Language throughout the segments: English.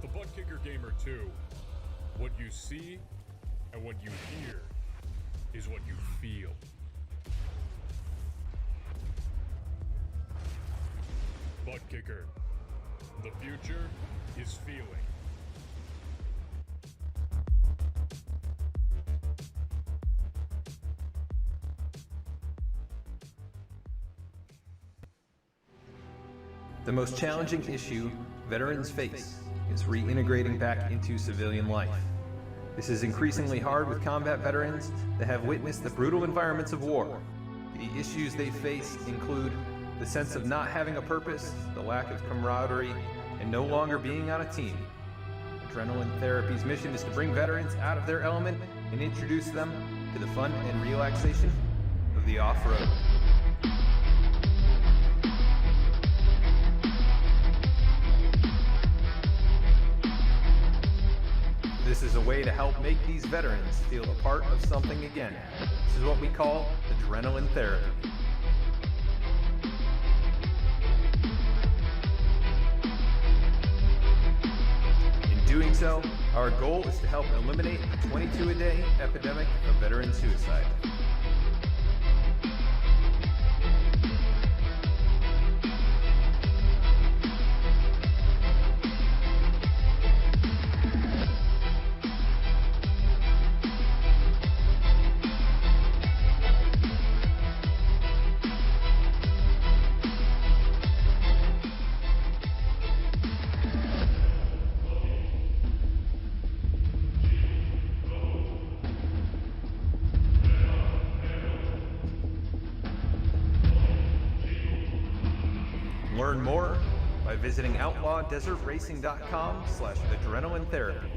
With the Butt Kicker Gamer 2, what you see and what you hear is what you feel. Butt Kicker. The future is feeling. The most challenging issue veterans face is reintegrating back into civilian life. This is increasingly hard with combat veterans that have witnessed the brutal environments of war. The issues they face include the sense of not having a purpose, the lack of camaraderie, and no longer being on a team. Adrenaline Therapy's mission is to bring veterans out of their element and introduce them to the fun and relaxation of the off-road. This is a way to help make these veterans feel a part of something again. This is what we call Adrenaline Therapy. In doing so, our goal is to help eliminate the 22-a-day epidemic of veteran suicide. Learn more by visiting outlawdesertracing.com/adrenaline therapy.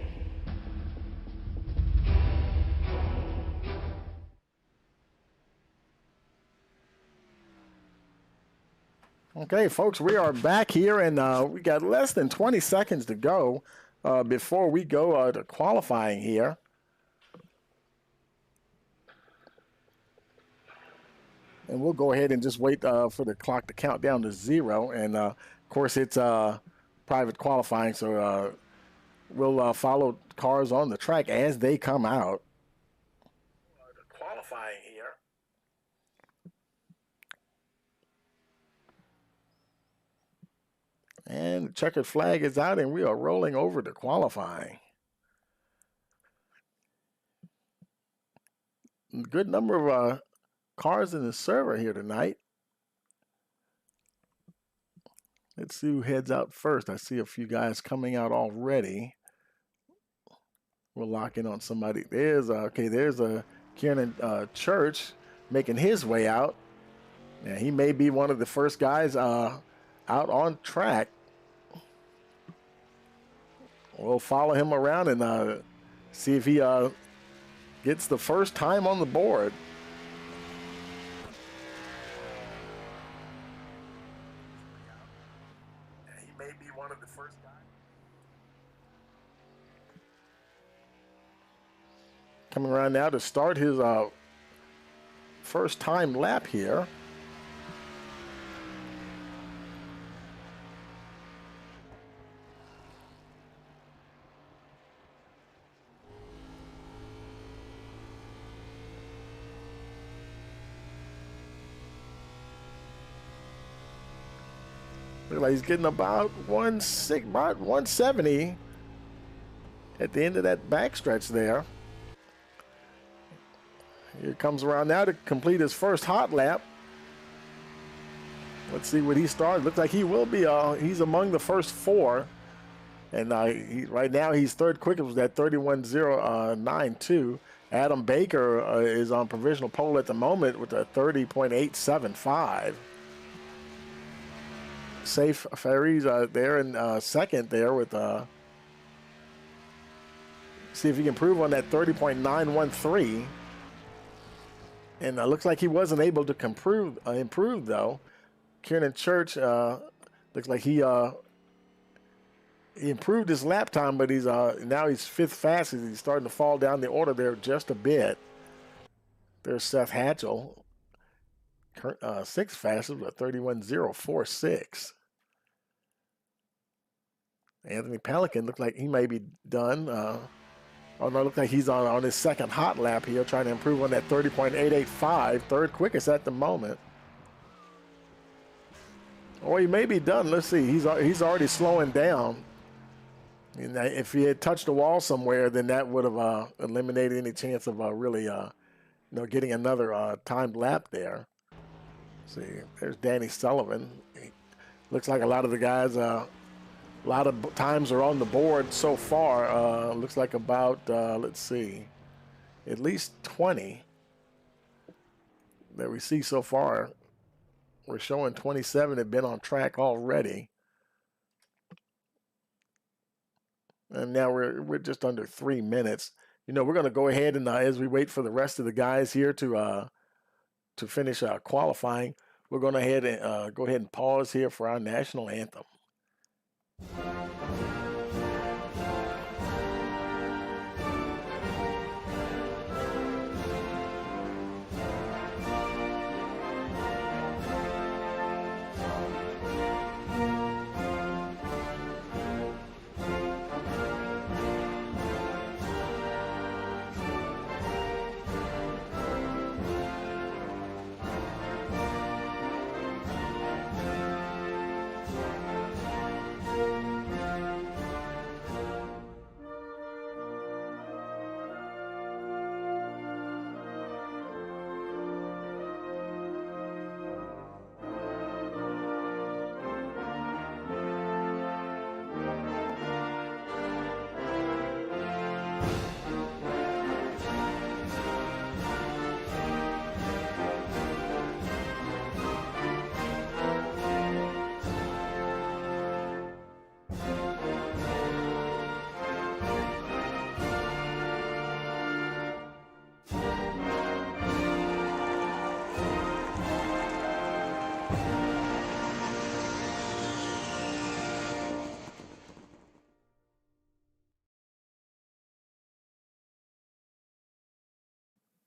Okay, folks, we are back here, and we got less than 20 seconds to go before we go to qualifying here. And we'll go ahead and just wait for the clock to count down to 0. And, of course, it's private qualifying, so we'll follow cars on the track as they come out. Qualifying here. And the checkered flag is out, and we are rolling over to qualifying. Good number of cars in the server here tonight. Let's see who heads out first. I see a few guys coming out already. We'll lock in on somebody. There's a Kieran Church making his way out. Yeah, he may be one of the first guys out on track. We'll follow him around and see if he gets the first time on the board. He may be one of the first guys. Coming around now to start his first time lap here. Looks like he's getting about 170 at the end of that backstretch there. Here comes around now to complete his first hot lap. Let's see what he started. Looks like he will be. He's among the first 4, and right now he's third quickest with that 31.092. Adam Baker is on provisional pole at the moment with a 30.875. Safe Ferries there in second there with see if he can improve on that 30.913. And looks like he wasn't able to improve though. Kieran Church looks like he improved his lap time, but he's now he's 5th fastest. He's starting to fall down the order there just a bit. There's Seth Hatchell, 6th fastest with 31.046. Anthony Pelican looked like he may be done. Oh no, looks like he's on his second hot lap here, trying to improve on that 30.885, third quickest at the moment. Or he may be done. Let's see. He's already slowing down. And if he had touched the wall somewhere, then that would have eliminated any chance of really, getting another timed lap there. See, there's Danny Sullivan. Looks like a lot of the guys, a lot of times are on the board so far. Looks like about, let's see, at least 20 that we see so far. We're showing 27 have been on track already. And now we're just under 3 minutes. We're going to go ahead and as we wait for the rest of the guys here to finish qualifying, we're going to go ahead and pause here for our national anthem.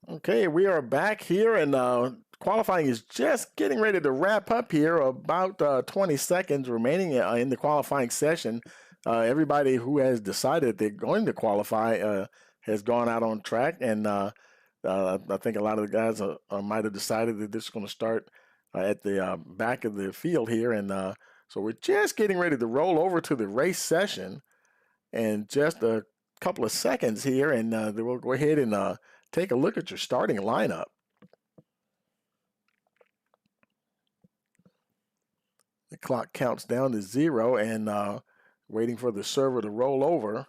Okay, we are back here, and qualifying is just getting ready to wrap up here. About 20 seconds remaining in the qualifying session. Everybody who has decided they're going to qualify has gone out on track, and I think a lot of the guys might have decided that this is going to start at the back of the field here, and so we're just getting ready to roll over to the race session, and just a couple of seconds here, and then we'll go ahead and take a look at your starting lineup. The clock counts down to 0 and waiting for the server to roll over.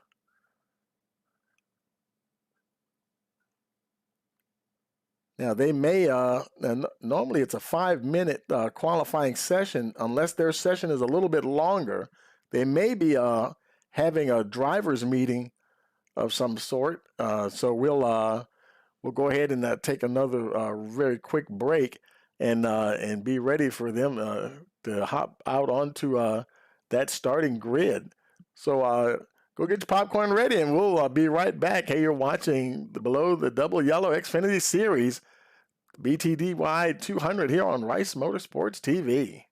Now they may, normally it's a 5-minute qualifying session. Unless their session is a little bit longer, they may be having a driver's meeting of some sort. So we'll go ahead and take another very quick break and be ready for them to hop out onto that starting grid. So go get your popcorn ready, and we'll be right back. Hey, you're watching below the Double Yellow Xfinity Series, BTDY 200 here on Rice Motorsports TV.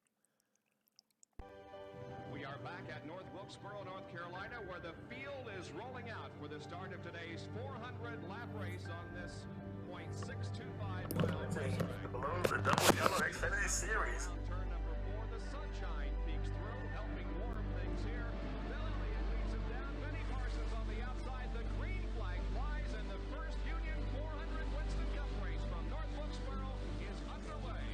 We are back at North Wilkesboro, North Carolina, where the field is rolling out for the start of today's 400-lap race on this .625-mile racetrack. Below the Double Yellow Xfinity Series. Turn number 4, the sunshine peeks through, helping warm things here. Bill Elliott leads him down. Benny Parsons on the outside. The green flag flies, and the first Union 400 Winston Cup race from North Wilkesboro is underway.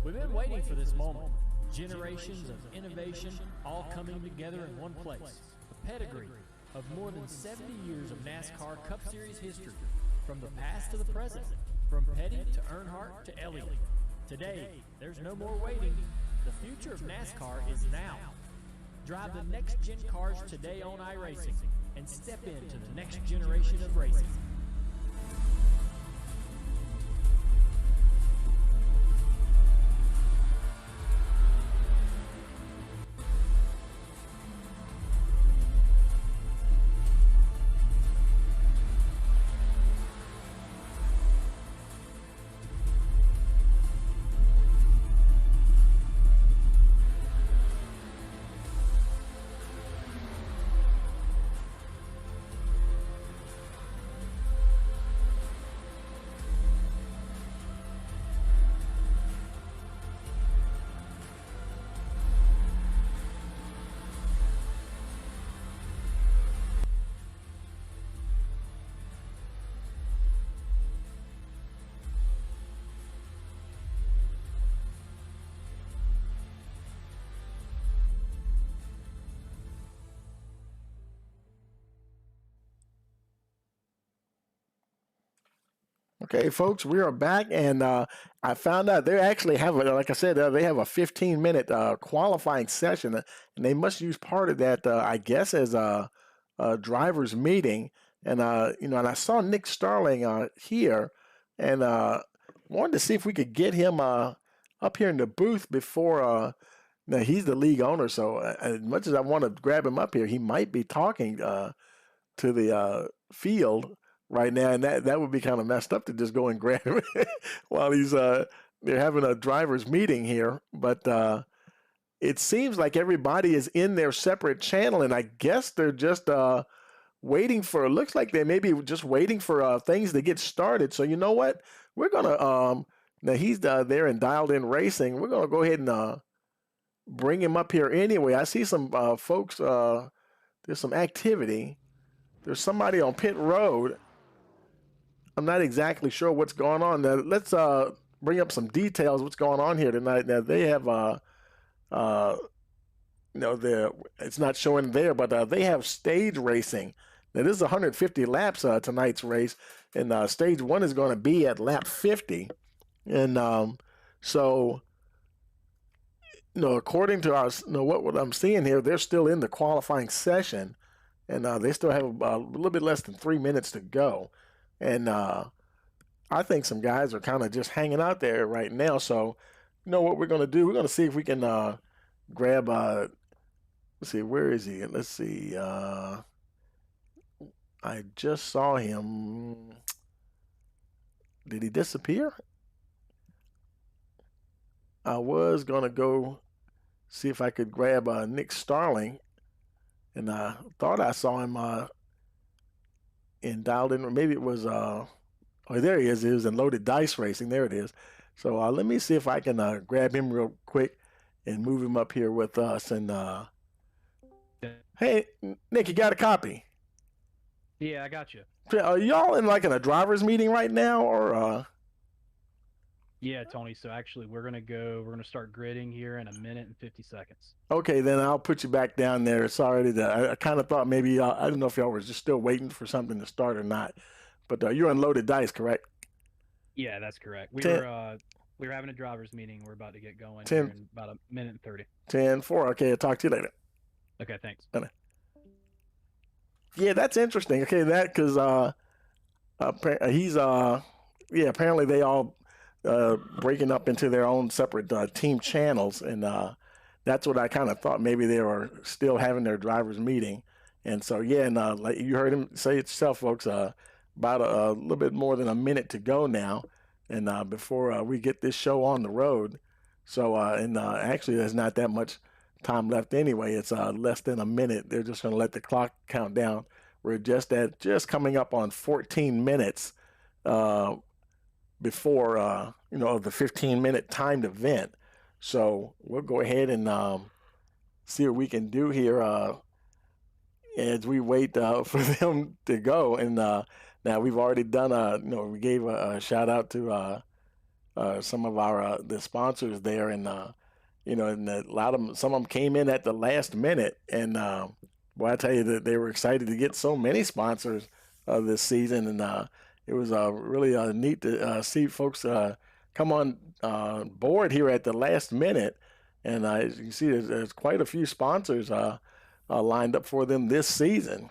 We've been waiting for this moment. Generations of innovation all coming together in one place. A pedigree of more than 70 years of NASCAR Cup Series history. From the past to the present. From Petty to Earnhardt to Elliott. Today, there's no more waiting. The future of NASCAR is now. Drive the next-gen cars today on iRacing and step into the next generation of racing. Okay, folks, we are back, and I found out they actually have, like I said, they have a 15-minute qualifying session, and they must use part of that, I guess, as a driver's meeting. And and I saw Nick Starling here, and wanted to see if we could get him up here in the booth before. Now he's the league owner, so as much as I want to grab him up here, he might be talking to the field right now, and that would be kind of messed up to just go and grab him while he's they're having a driver's meeting here. But it seems like everybody is in their separate channel, and I guess they're just waiting for. It looks like they may be just waiting for things to get started. So you know what? We're gonna now he's there and dialed in racing. We're gonna go ahead and bring him up here anyway. I see some folks. There's some activity. There's somebody on pit road. I'm not exactly sure what's going on. Now, let's bring up some details. What's going on here tonight? Now they have, it's not showing there, but they have stage racing. Now this is 150 laps tonight's race, and stage one is going to be at lap 50, and so. According to our, what I'm seeing here, they're still in the qualifying session, and they still have a little bit less than 3 minutes to go. And I think some guys are kind of just hanging out there right now. So, what we're going to do? We're going to see if we can grab. Let's see, where is he? Let's see. I just saw him. Did he disappear? I was going to go see if I could grab Nick Starling, and I thought I saw him in dialed in. Maybe it was, there he is. He was in Loaded Dice Racing. There it is. So let me see if I can grab him real quick and move him up here with us. And hey, Nick, you got a copy? Yeah, I got you. Are y'all in a driver's meeting right now, or? Yeah, Tony. So actually, we're gonna start gridding here in 1 minute and 50 seconds. Okay, then I'll put you back down there. Sorry that I kind of thought maybe I don't know if y'all were just still waiting for something to start or not. But you're on Loaded Dice, correct? Yeah, that's correct. We were having a driver's meeting. We're about to get going here in about 1 minute and 30. 10-4. Okay, I'll talk to you later. Okay, thanks. Yeah, that's interesting. Okay, because he's apparently they all. Breaking up into their own separate team channels, and that's what I kind of thought. Maybe they were still having their drivers meeting, and so like you heard him say it yourself, folks. About a little bit more than 1 minute to go now, and before we get this show on the road. So actually, there's not that much time left anyway. It's less than 1 minute. They're just going to let the clock count down. We're just coming up on 14 minutes. Before the 15-minute timed event. So we'll go ahead and see what we can do here as we wait for them to go. And now we've already done we gave a shout out to some of our the sponsors there, and you know, and a lot of them, some of them came in at the last minute, and boy, I tell you that they were excited to get so many sponsors this season, and it was really neat to see folks come on board here at the last minute, and as you can see, there's quite a few sponsors lined up for them this season,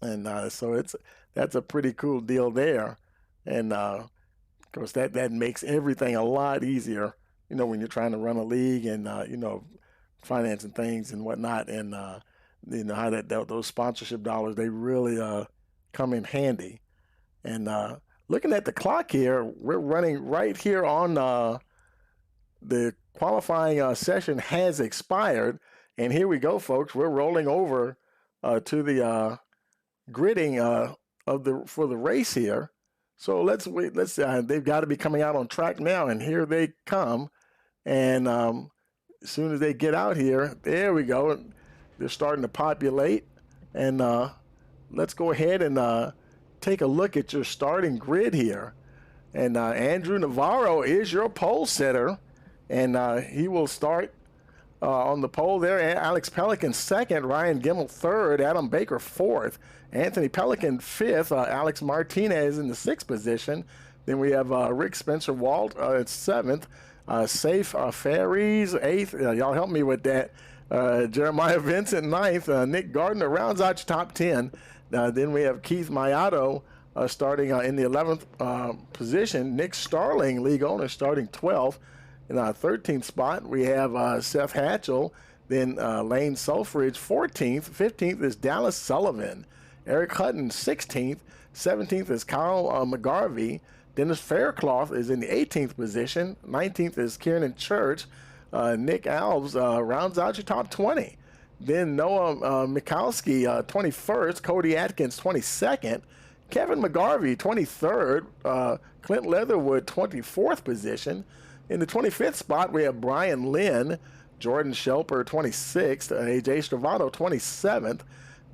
and so that's a pretty cool deal there, and of course that makes everything a lot easier, you know, when you're trying to run a league and you know, financing things and whatnot, and you know how those sponsorship dollars, they really come in handy. And looking at the clock here, we're running right here on the qualifying session has expired, and here we go, folks. We're rolling over to the gridding for the race here. So let's wait. They've got to be coming out on track now, and here they come. And as soon as they get out here, there we go. They're starting to populate, and let's go ahead and take a look at your starting grid here. And Andrew Navarro is your pole sitter, and he will start on the pole there. Alex Pelican second, Ryan Gimmel third, Adam Baker fourth, Anthony Pelican fifth, Alex Martinez in the sixth position. Then we have Rick Spencer Walt at seventh, Safe Ferries eighth. Y'all help me with that. Jeremiah Vincent ninth, Nick Gardner rounds out your top 10. Then we have Keith Mayato starting in the 11th position. Nick Starling, league owner, starting 12th. In our 13th spot, we have Seth Hatchell. Then Lane Sulfridge, 14th. 15th is Dallas Sullivan. Eric Hutton, 16th. 17th is Kyle McGarvey. Dennis Faircloth is in the 18th position. 19th is Kieran Church. Nick Alves rounds out your top 20. Then Noah Mikowski, 21st. Cody Atkins, 22nd. Kevin McGarvey, 23rd. Clint Leatherwood, 24th position. In the 25th spot, we have Brian Lynn. Jordan Shelper, 26th. AJ Stravado, 27th.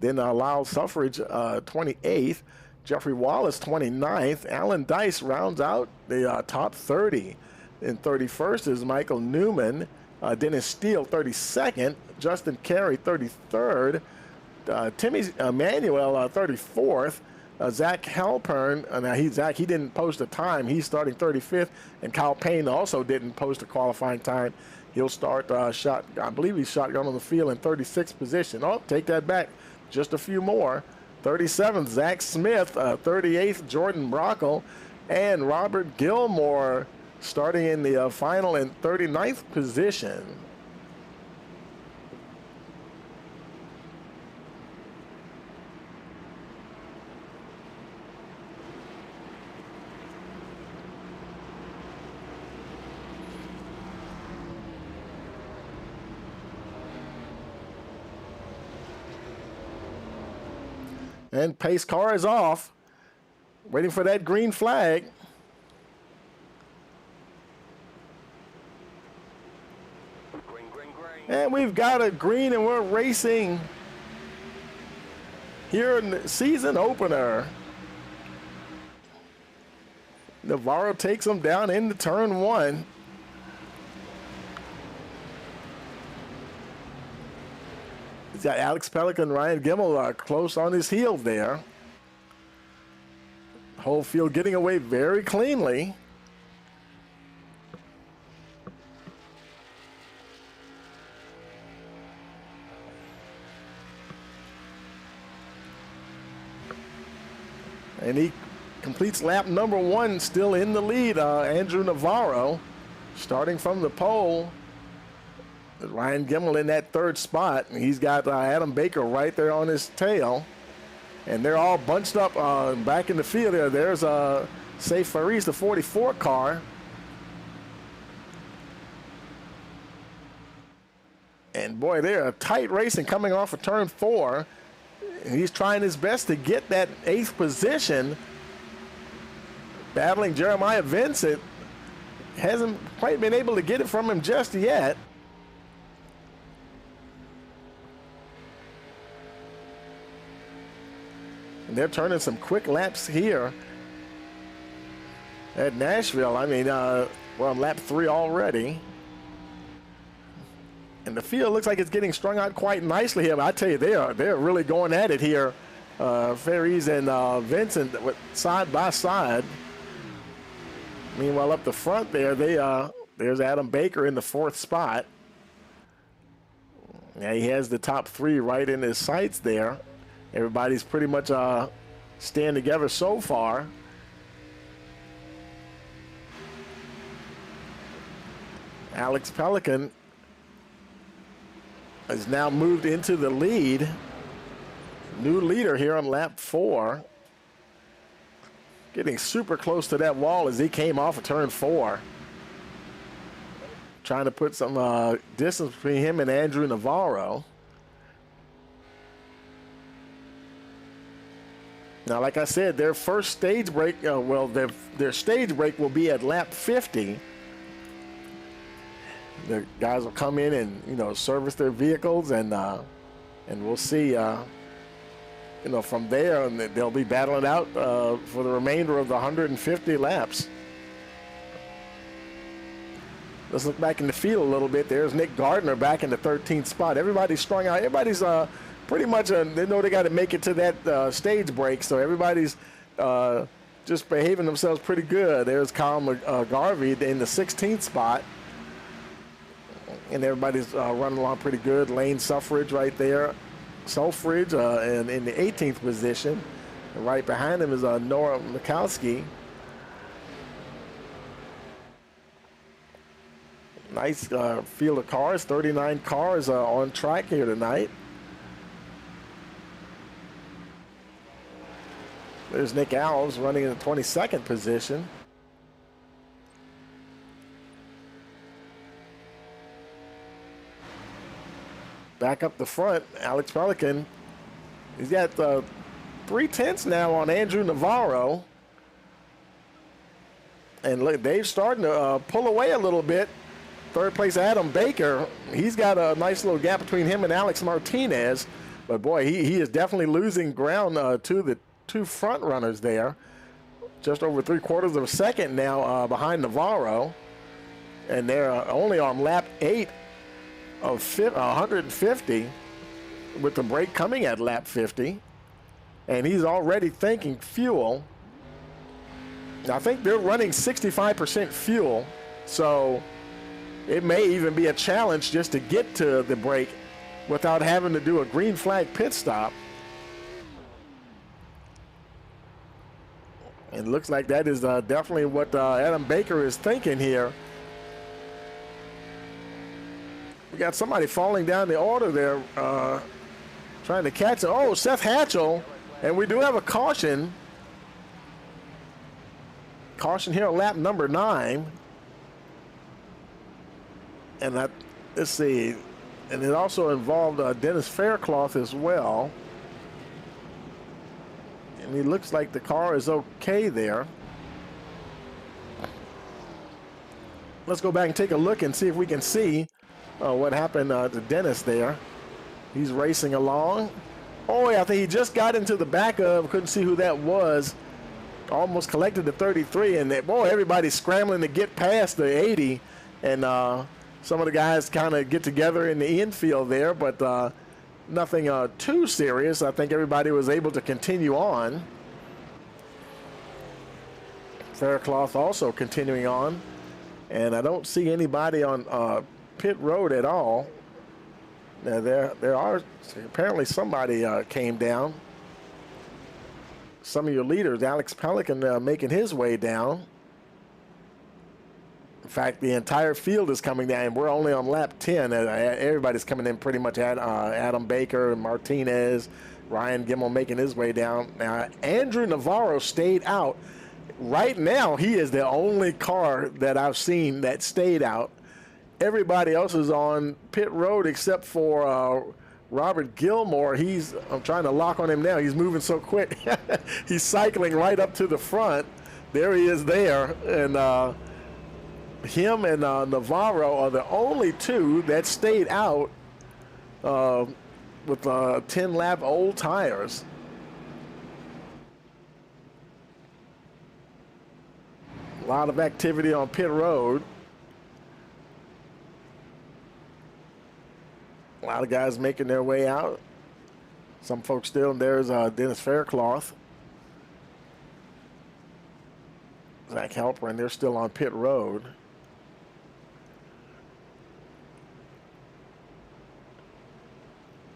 Then Lyle Suffrage, 28th. Jeffrey Wallace, 29th. Alan Dice rounds out the top 30. In 31st is Michael Newman. Dennis Steele, 32nd. Justin Carey, 33rd. Timmy Manuel, 34th. Zach Halpern, he didn't post a time. He's starting 35th. And Kyle Payne also didn't post a qualifying time. He'll start I believe he's shotgun on the field in 36th position. Oh, take that back. Just a few more. 37th, Zach Smith. 38th, Jordan Brockle. And Robert Gilmore starting in the final in 39th position. And pace car is off, waiting for that green flag. Green, green, green. And we've got a green, and we're racing here in the season opener. Navarro takes him down into turn one. He's got Alex Pelican, Ryan Gimmel close on his heels there. Whole field getting away very cleanly. And he completes lap number one, still in the lead. Andrew Navarro starting from the pole. Ryan Gimmel in that third spot. He's got Adam Baker right there on his tail. And they're all bunched up back in the field there. There's Safe Faris, the 44 car. And boy, they're a tight racing coming off of turn four. He's trying his best to get that 8th position. Battling Jeremiah Vincent. Hasn't quite been able to get it from him just yet. And they're turning some quick laps here. at Nashville. I mean, we're on lap 3 already. And the field looks like it's getting strung out quite nicely here. But I tell you, they're really going at it here. Ferries and Vincent side by side. Meanwhile, up the front there, there's Adam Baker in the 4th spot. Yeah, he has the top 3 right in his sights there. Everybody's pretty much staying together so far. Alex Pelican has now moved into the lead. New leader here on lap 4. Getting super close to that wall as he came off of turn 4. Trying to put some distance between him and Andrew Navarro. Now, like I said, their first stage break, their stage break will be at lap 50. The guys will come in and, service their vehicles, and we'll see, from there, and they'll be battling out for the remainder of the 150 laps. Let's look back in the field a little bit. There's Nick Gardner back in the 13th spot. Everybody's strung out. Everybody's pretty much, they know they got to make it to that stage break, so everybody's just behaving themselves pretty good. There's Kyle Garvey in the 16th spot. And everybody's running along pretty good. Lane Suffridge right there. Selfridge and in the 18th position. And right behind him is Nora Mikowski. Nice field of cars. 39 cars on track here tonight. There's Nick Alves running in the 22nd position. Back up the front, Alex Pelican. He's got 3/10 now on Andrew Navarro. And look, Dave's starting to pull away a little bit. 3rd place, Adam Baker. He's got a nice little gap between him and Alex Martinez. But boy, he is definitely losing ground to the 2 front runners there. Just over 3/4 of a second now behind Navarro. And they're only on lap 8 of 150, with the break coming at lap 50, and he's already thinking fuel. I think they're running 65% fuel, so it may even be a challenge just to get to the break without having to do a green flag pit stop. It looks like that is definitely what Adam Baker is thinking here. We got somebody falling down the order there, trying to catch it. Oh, Seth Hatchell, and we do have a caution. Caution here on lap number 9. And let's see, and it also involved Dennis Faircloth as well. And he looks like the car is okay there. Let's go back and take a look and see if we can see what happened to Dennis there. He's racing along. Oh, yeah, I think he just got into the back of, couldn't see who that was. Almost collected the 33, and boy, everybody's scrambling to get past the 80. And some of the guys kind of get together in the infield there, but nothing too serious. I think everybody was able to continue on. Faircloth also continuing on. And I don't see anybody on pit road at all. Now there are apparently somebody came down. Some of your leaders, Alex Pelican making his way down. In fact, the entire field is coming down, and we're only on lap 10. Everybody's coming in pretty much at Adam Baker, Martinez, Ryan Gimmel making his way down. Now, Andrew Navarro stayed out. Right now, he is the only car that I've seen that stayed out. Everybody else is on pit road except for Robert Gilmore. I'm trying to lock on him now. He's moving so quick. He's cycling right up to the front. There he is there. And him and Navarro are the only two that stayed out with 10-lap old tires. A lot of activity on pit road. A lot of guys making their way out. Some folks still. There's Dennis Faircloth, Zach Helper, and they're still on pit road.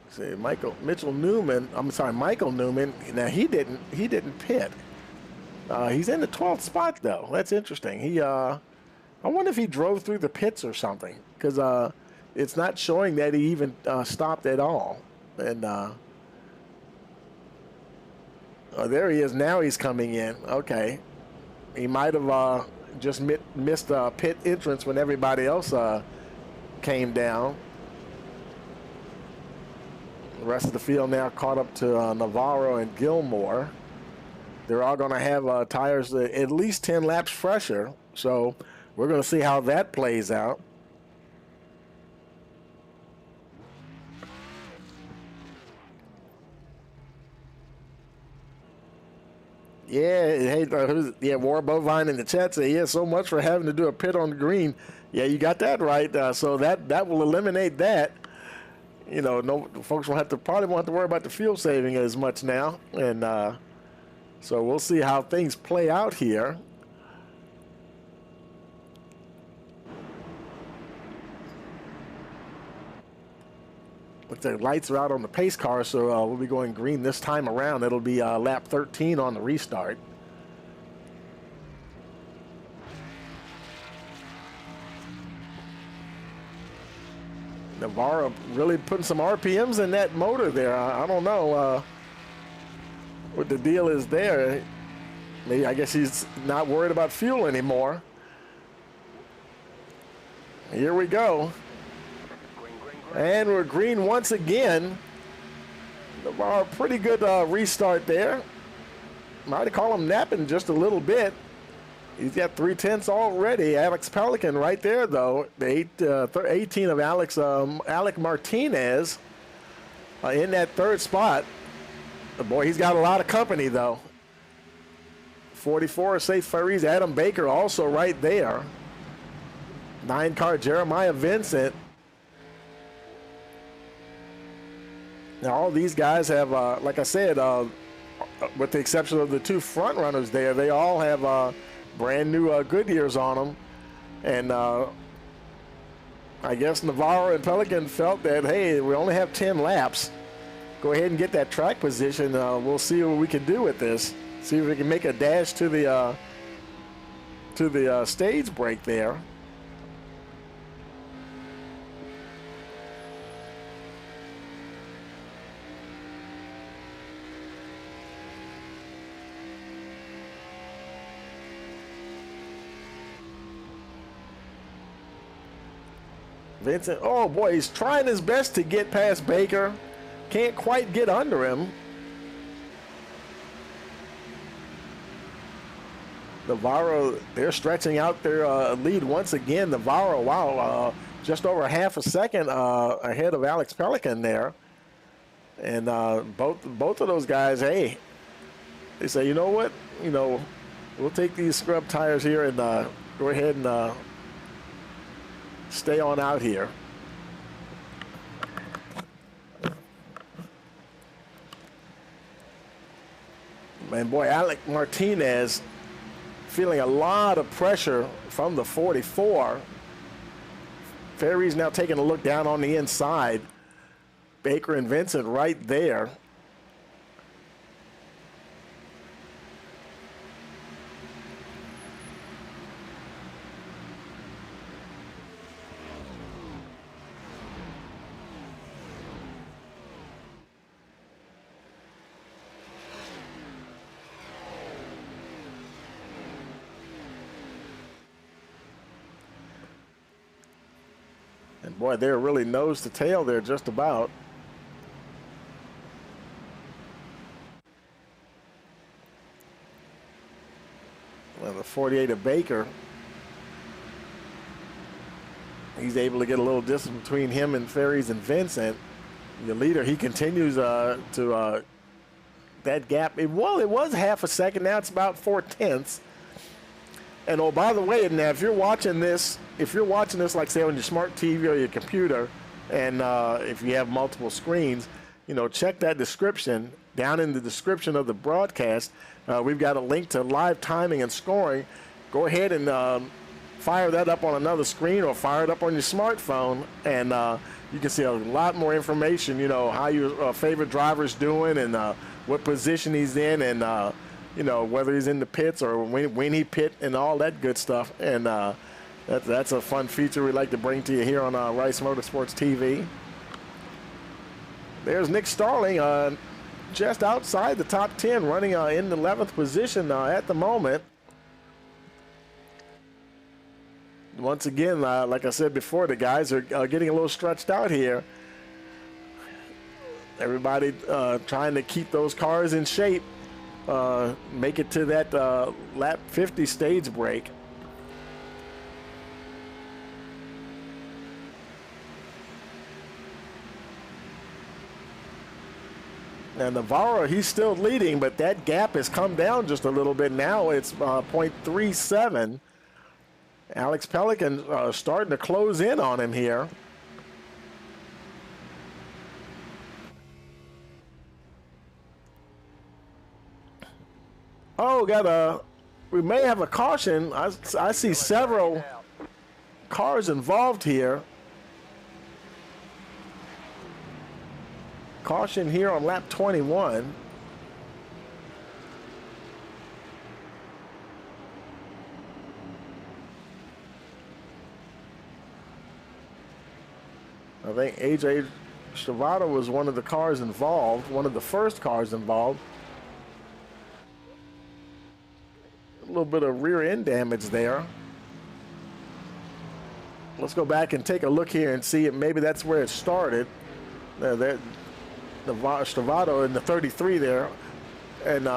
See, Michael Newman. Now he didn't pit. He's in the 12th spot though. That's interesting. I wonder if he drove through the pits or something, because it's not showing that he even stopped at all. And there he is. Now he's coming in. Okay, he might have just missed pit entrance when everybody else came down. The rest of the field now caught up to Navarro and Gilmore. They're all going to have tires at least 10 laps fresher. So we're going to see how that plays out. Yeah, hey, War Bovine in the chat say, yeah, so much for having to do a pit on the green. Yeah, you got that right. So that will eliminate that. You know, no folks probably won't have to worry about the fuel saving as much now, and so we'll see how things play out here. But the lights are out on the pace car, so we'll be going green this time around. It'll be lap 13 on the restart. Navarro really putting some RPMs in that motor there. I don't know what the deal is there. Maybe, I guess he's not worried about fuel anymore. Here we go. And we're green once again. Navarro, pretty good restart there. Might call him napping just a little bit. He's got 3/10 already. Alex Pelican right there, though. The 18 of Alec Martinez in that third spot. Boy, he's got a lot of company, though. 44 Safe Ferries. Adam Baker also right there. 9-car Jeremiah Vincent. Now, all these guys have, like I said, with the exception of the two front runners there, they all have brand new Goodyears on them. And I guess Navarro and Pelican felt that, hey, we only have 10 laps. Go ahead and get that track position. We'll see what we can do with this. See if we can make a dash to the stage break there. Vincent, oh boy, he's trying his best to get past Baker. Can't quite get under him. Navarro, they're stretching out their lead once again. Navarro, wow, just over half a second ahead of Alex Pelican there. And both of those guys, hey, they say, you know what, we'll take these scrub tires here and go ahead and stay on out here. And boy, Alec Martinez feeling a lot of pressure from the 44. Ferry's now taking a look down on the inside. Baker and Vincent right there. Boy, they're really nose to tail there just about. Well, the 48 of Baker, he's able to get a little distance between him and Ferries and Vincent. The leader, he continues to that gap. It was half a second. Now it's about 4/10. And oh, by the way, now if you're watching this, like say on your smart TV or your computer, and if you have multiple screens, you know, check that description. Down in the description of the broadcast, we've got a link to live timing and scoring. Go ahead and fire that up on another screen or fire it up on your smartphone, and you can see a lot more information, you know, how your favorite driver's doing and what position he's in, and you know, whether he's in the pits or when he pit and all that good stuff. And that's a fun feature we like to bring to you here on Rice Motorsports TV. There's Nick Starling just outside the top 10, running in the 11th position at the moment. Once again, like I said before, the guys are getting a little stretched out here. Everybody trying to keep those cars in shape, make it to that lap 50 stage break. And Navarro, he's still leading, but that gap has come down just a little bit now. It's 0.37. Alex Pelican starting to close in on him here. Oh, we may have a caution. I see several cars involved here. Caution here on lap 21. I think AJ Stavato was one of the cars involved, one of the first cars involved. A little bit of rear end damage there. Let's go back and take a look here and see if maybe that's where it started. Stavato in the 33 there. And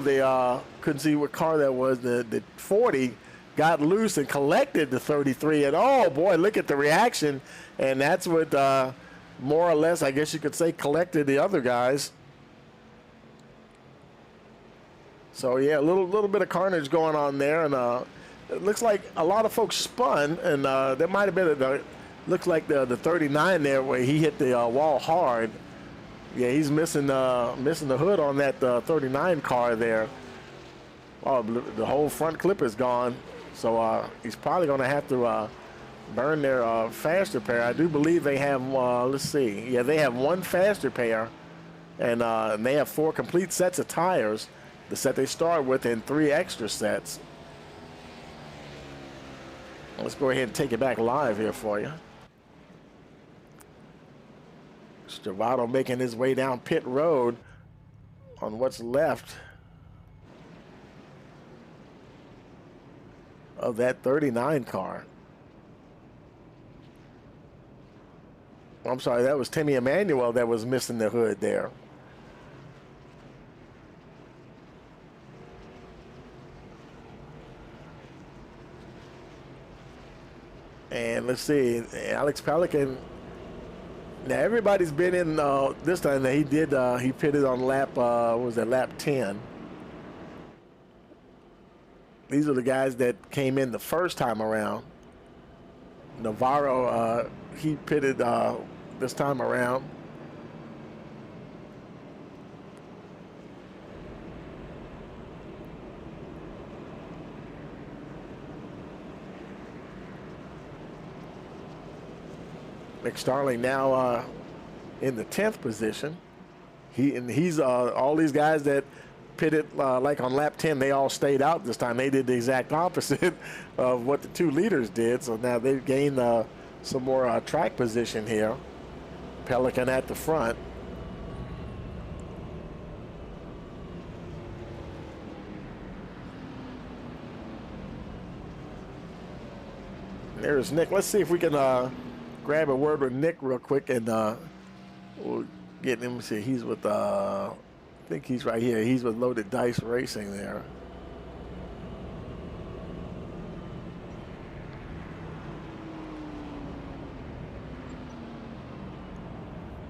they couldn't see what car that was. The 40 got loose and collected the 33. And oh boy, look at the reaction. And that's what more or less, I guess you could say, collected the other guys. So yeah, a little bit of carnage going on there, and it looks like a lot of folks spun, and there might have been looks like the 39 there where he hit the wall hard. Yeah, he's missing the hood on that 39 car there. Oh, the whole front clip is gone, so he's probably going to have to burn their faster pair. I do believe they have. Let's see. Yeah, they have one faster pair, and they have 4 complete sets of tires. The set they start with and 3 extra sets. Let's go ahead and take it back live here for you. Stavato making his way down pit road on what's left of that 39 car. I'm sorry, that was Timmy Emmanuel that was missing the hood there. And let's see, Alex Pelican. Now everybody's been in this time. He did. He pitted on lap. What was that? Lap 10. These are the guys that came in the first time around. Navarro. He pitted this time around. Nick Starling now in the 10th position. He's all these guys that pitted like on lap 10, they all stayed out this time. They did the exact opposite of what the 2 leaders did. So now they've gained some more track position here. Pelican at the front. There's Nick. Let's see if we can grab a word with Nick real quick, and we'll get him. See, he's with I think he's right here. He's with Loaded Dice Racing there.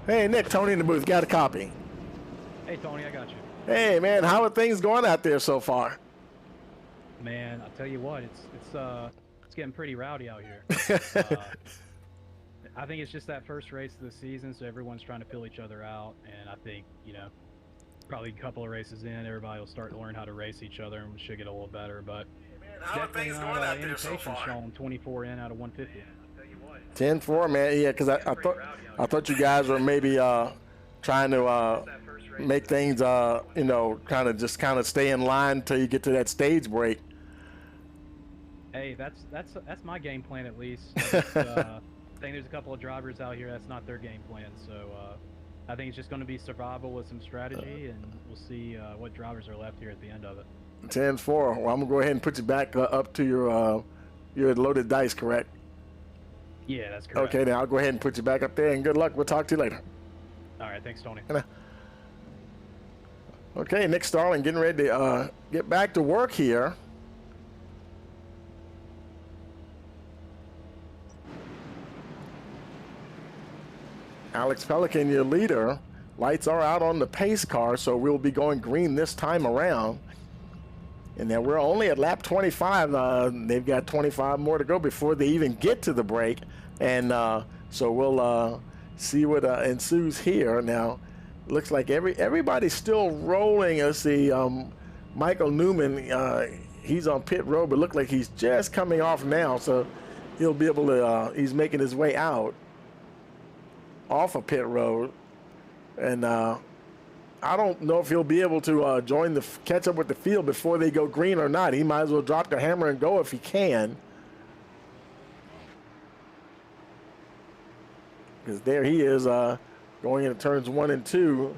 Hey Nick, Tony in the booth. Got a copy. Hey Tony, I got you. Hey man, how are things going out there so far? Man, I'll tell you what, it's getting pretty rowdy out here. I think it's just that first race of the season, so everyone's trying to fill each other out, and I think, probably a couple of races in, everybody will start to learn how to race each other, and we should get a little better, but definitely not any patience showing 24 in out of 150. 10-4, man. Yeah, because I thought you guys were maybe trying to make things, kind of stay in line until you get to that stage break. Hey, that's my game plan at least. I think there's a couple of drivers out here that's not their game plan, so I think it's just going to be survival with some strategy, and we'll see what drivers are left here at the end of it. 10-4. Well, I'm gonna go ahead and put you back up to your loaded dice, correct? Yeah, that's correct. Okay, then I'll go ahead and put you back up there, and good luck. We'll talk to you later. All right, thanks, Tony. Okay, Nick Starling getting ready to get back to work here. Alex Pelican, your leader. Lights are out on the pace car, so we'll be going green this time around. And then we're only at lap 25. They've got 25 more to go before they even get to the break. And so we'll see what ensues here. Now, looks like everybody's still rolling. Let's see, Michael Newman, he's on pit road, but look like he's just coming off now. So he'll be able to, he's making his way out off of pit road. And I don't know if he'll be able to catch up with the field before they go green or not. He might as well drop the hammer and go if he can. Because there he is going into turns 1 and 2.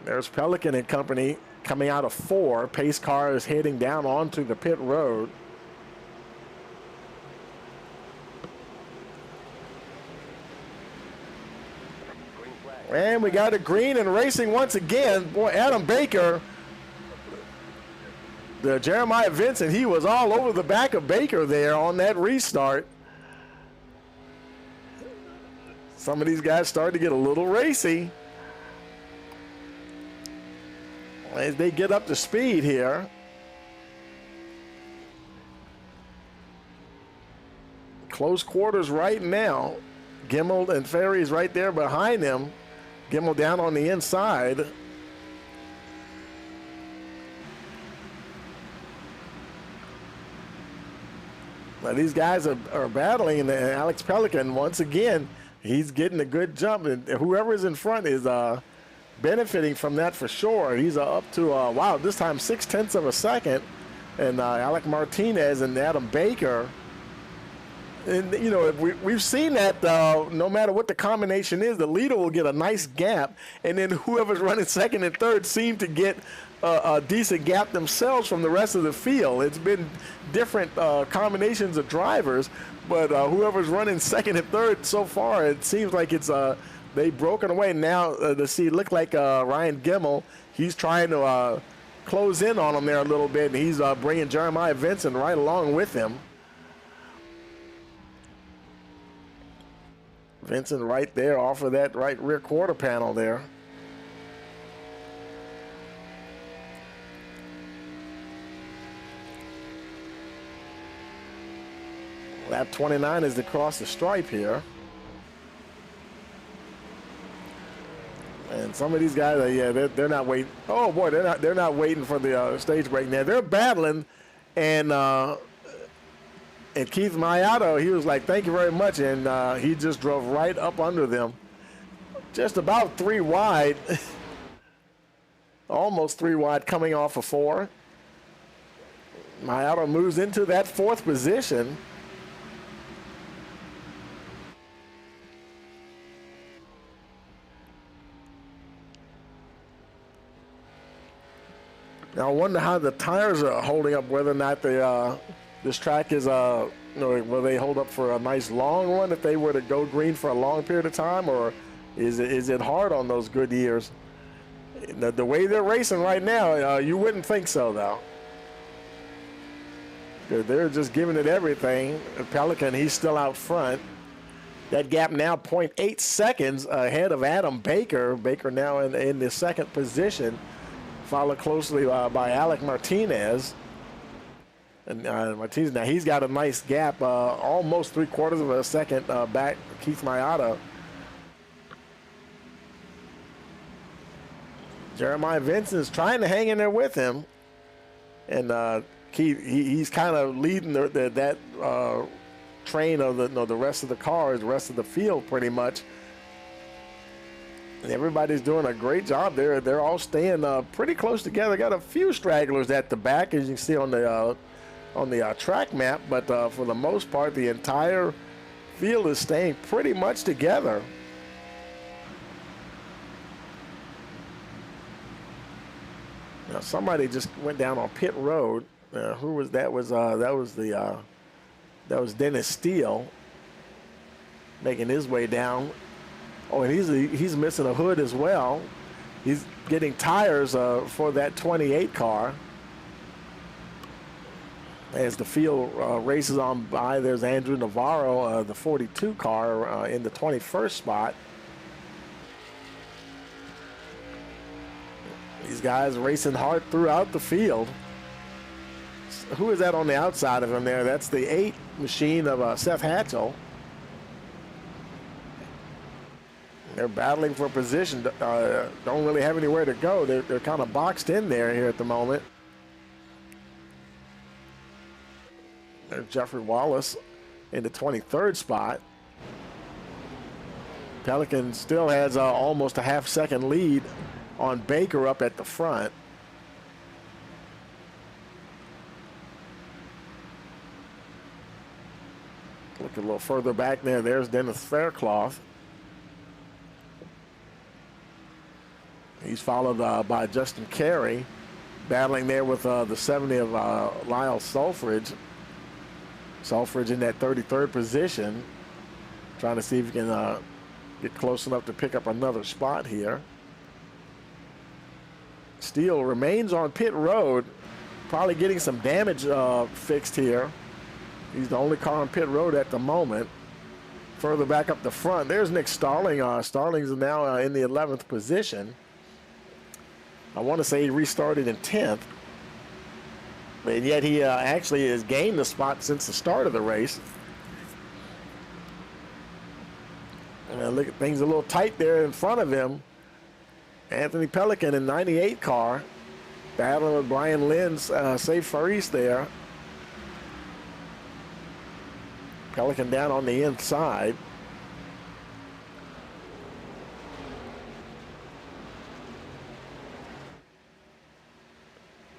There's Pelican and company coming out of 4. Pace car is heading down onto the pit road. And we got a green and racing once again. Boy, Adam Baker, the Jeremiah Vincent, he was all over the back of Baker there on that restart. Some of these guys started to get a little racy as they get up to speed here. Close quarters right now. Gimmel and Ferry's right there behind them. Gimmel down on the inside. Now these guys are battling, and Alex Pelican, once again, he's getting a good jump, and whoever's in front is benefiting from that for sure. He's up to, wow, this time 0.6 of a second. And Alec Martinez and Adam Baker. And, we've seen that no matter what the combination is, the leader will get a nice gap, and then whoever's running second and third seem to get a decent gap themselves from the rest of the field. It's been different combinations of drivers, but whoever's running second and third so far, it seems like it's they've broken away. Now, look like Ryan Gimmel, he's trying to close in on him there a little bit, and he's bringing Jeremiah Vincent right along with him. Vincent right there off of that right rear quarter panel there. Lap 29 is to cross the stripe here. And some of these guys, they're not waiting. Oh boy, they're not waiting for the stage break now. They're battling, and Keith Mayato, he was like, thank you very much, and he just drove right up under them. Just about 3 wide. Almost 3 wide coming off of 4. Mayato moves into that 4th position. Now I wonder how the tires are holding up, whether or not they this track is, will they hold up for a nice long run if they were to go green for a long period of time, or is it hard on those good years? The way they're racing right now, you wouldn't think so, though. They're just giving it everything. Pelican, he's still out front. That gap now 0.8 seconds ahead of Adam Baker. Baker now in the 2nd position, followed closely by Alec Martinez. And Martinez, now he's got a nice gap, almost 3/4 of a second back Keith Mayata. Jeremiah Vincent's trying to hang in there with him. And he's kind of leading that train of the rest of the cars, the rest of the field pretty much. And everybody's doing a great job there. They're all staying pretty close together. Got a few stragglers at the back, as you can see on the track map, but for the most part, the entire field is staying pretty much together. Now somebody just went down on pit road. Who was that? That was Dennis Steele making his way down. Oh, and he's missing a hood as well. He's getting tires for that 28 car. As the field races on by, there's Andrew Navarro, the 42 car in the 21st spot. These guys racing hard throughout the field. Who is that on the outside of him there? That's the 8 machine of Seth Hatchell. They're battling for position. Don't really have anywhere to go. They're kind of boxed in there here at the moment. There's Jeffrey Wallace in the 23rd spot. Pelican still has almost a half-second lead on Baker up at the front. Look a little further back there. There's Dennis Faircloth. He's followed by Justin Carey, battling there with the 70 of Lyle Sulfridge. Sulfridge in that 33rd position, trying to see if he can get close enough to pick up another spot here. Steele remains on pit road, probably getting some damage fixed here. He's the only car on pit road at the moment. Further back up the front, there's Nick Starling. Starling's now in the 11th position. I want to say he restarted in 10th. And yet he actually has gained the spot since the start of the race. And look at things a little tight there in front of him. Anthony Pelican in 98 car, battling with Brian Lynn's Safe Faris there. Pelican down on the inside.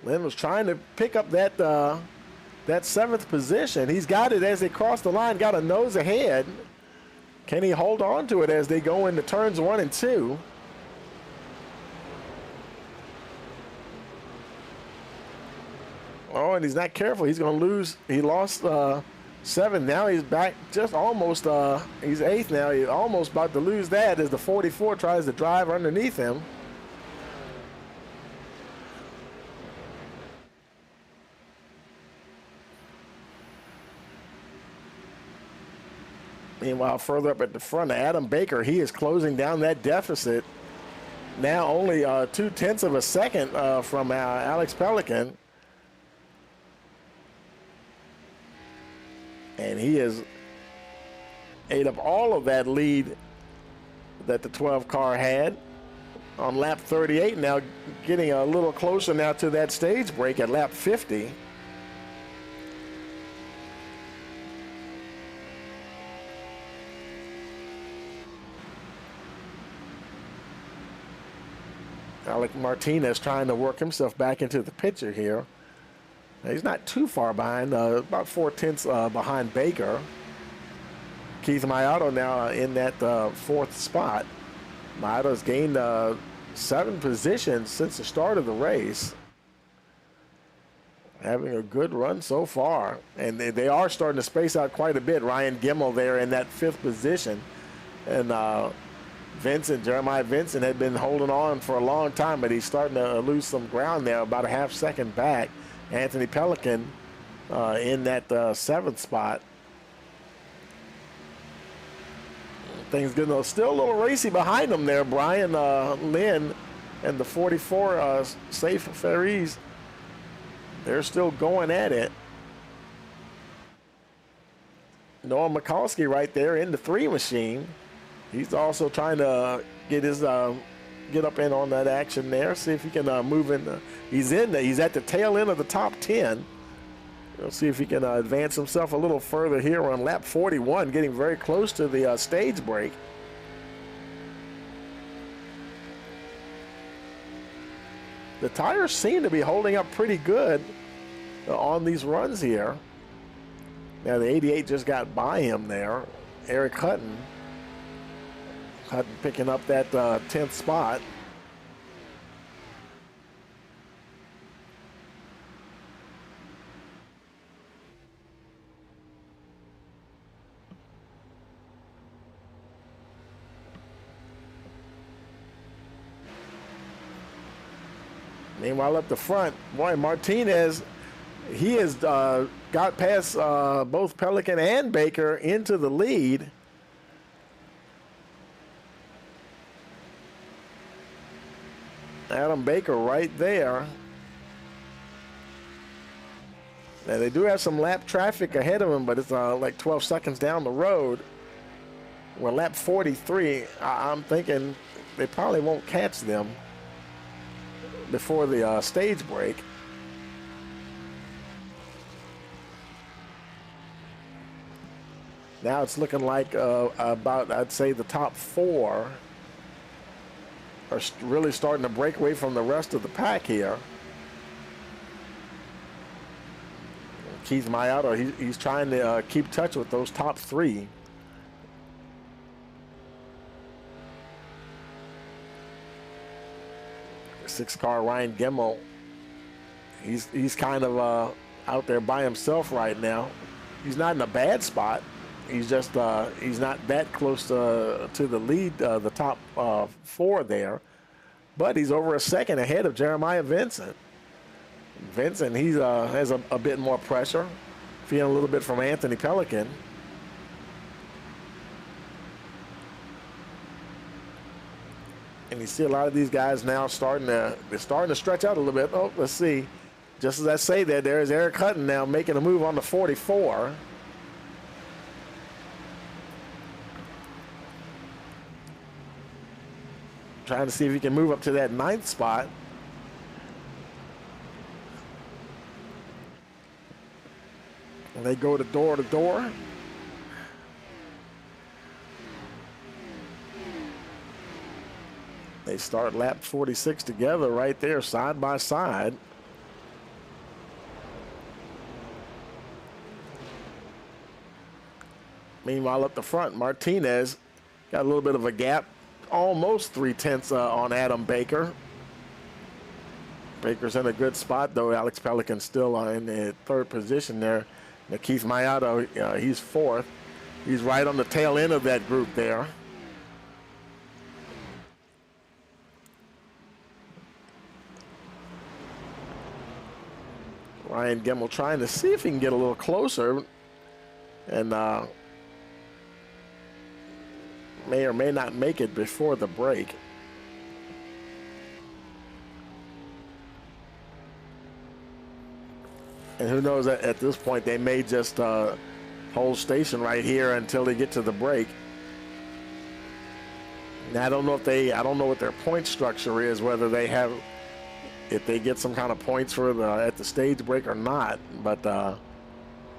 Lynn was trying to pick up that 7th position. He's got it as they cross the line, got a nose ahead. Can he hold on to it as they go into turns 1 and 2? Oh, and he's not careful. He's going to lose. He lost 7. Now he's back just almost. He's 8th now. He's almost about to lose that as the 44 tries to drive underneath him. Meanwhile, further up at the front, Adam Baker, he is closing down that deficit. Now only 0.2 of a second from Alex Pelican. And he has ate up all of that lead that the 12 car had on lap 38. Now getting a little closer now to that stage break at lap 50. Alec Martinez trying to work himself back into the picture here. Now, he's not too far behind, about 0.4 behind Baker. Keith Mayata now in that 4th spot. Mayata's gained 7 positions since the start of the race. Having a good run so far. And they are starting to space out quite a bit. Ryan Gimmel there in that 5th position. And Jeremiah Vincent had been holding on for a long time, but he's starting to lose some ground there, about a half-second back. Anthony Pelican in that 7th spot. Things good. Still a little racy behind him there. Brian Lynn and the 44 Safe Faris. They're still going at it. Noah Mikulski right there in the 3 machine. He's also trying to get his get up in on that action there. See if he can move in. He's at the tail end of the top 10. We'll see if he can advance himself a little further here on lap 41, getting very close to the stage break. The tires seem to be holding up pretty good on these runs here. Now the 88 just got by him there. Eric Hutton picking up that 10th spot. Meanwhile, up the front, boy, Martinez, he has got past both Pelican and Baker into the lead. Adam Baker right there. Now, they do have some lap traffic ahead of him, but it's like 12 seconds down the road. Well, lap 43, I'm thinking they probably won't catch them before the stage break. Now it's looking like about, I'd say, the top 4 are really starting to break away from the rest of the pack here. Keith Mayato, he's trying to keep touch with those top 3. Six-car Ryan Gemmel, he's kind of out there by himself right now. He's not in a bad spot. He's just he's not that close to the lead, the top 4 there, but he's over a second ahead of Jeremiah Vincent. Vincent, he has a bit more pressure, feeling a little bit from Anthony Pelican. And you see a lot of these guys now starting to stretch out a little bit. Oh, let's see. Just as I say that, there's Eric Hutton now making a move on the 44. Trying to see if he can move up to that 9th spot. And they go to door. They start lap 46 together right there, side by side. Meanwhile, up the front, Martinez got a little bit of a gap, almost 3/10 on Adam Baker. Baker's in a good spot, though. Alex Pelican still in the 3rd position there. Now, Keith Mayato, he's 4th. He's right on the tail end of that group there. Ryan Gemmel trying to see if he can get a little closer, and may or may not make it before the break. And who knows, at this point they may just hold station right here until they get to the break. Now I don't know what their point structure is, whether they have, if they get some kind of points for at the stage break or not, but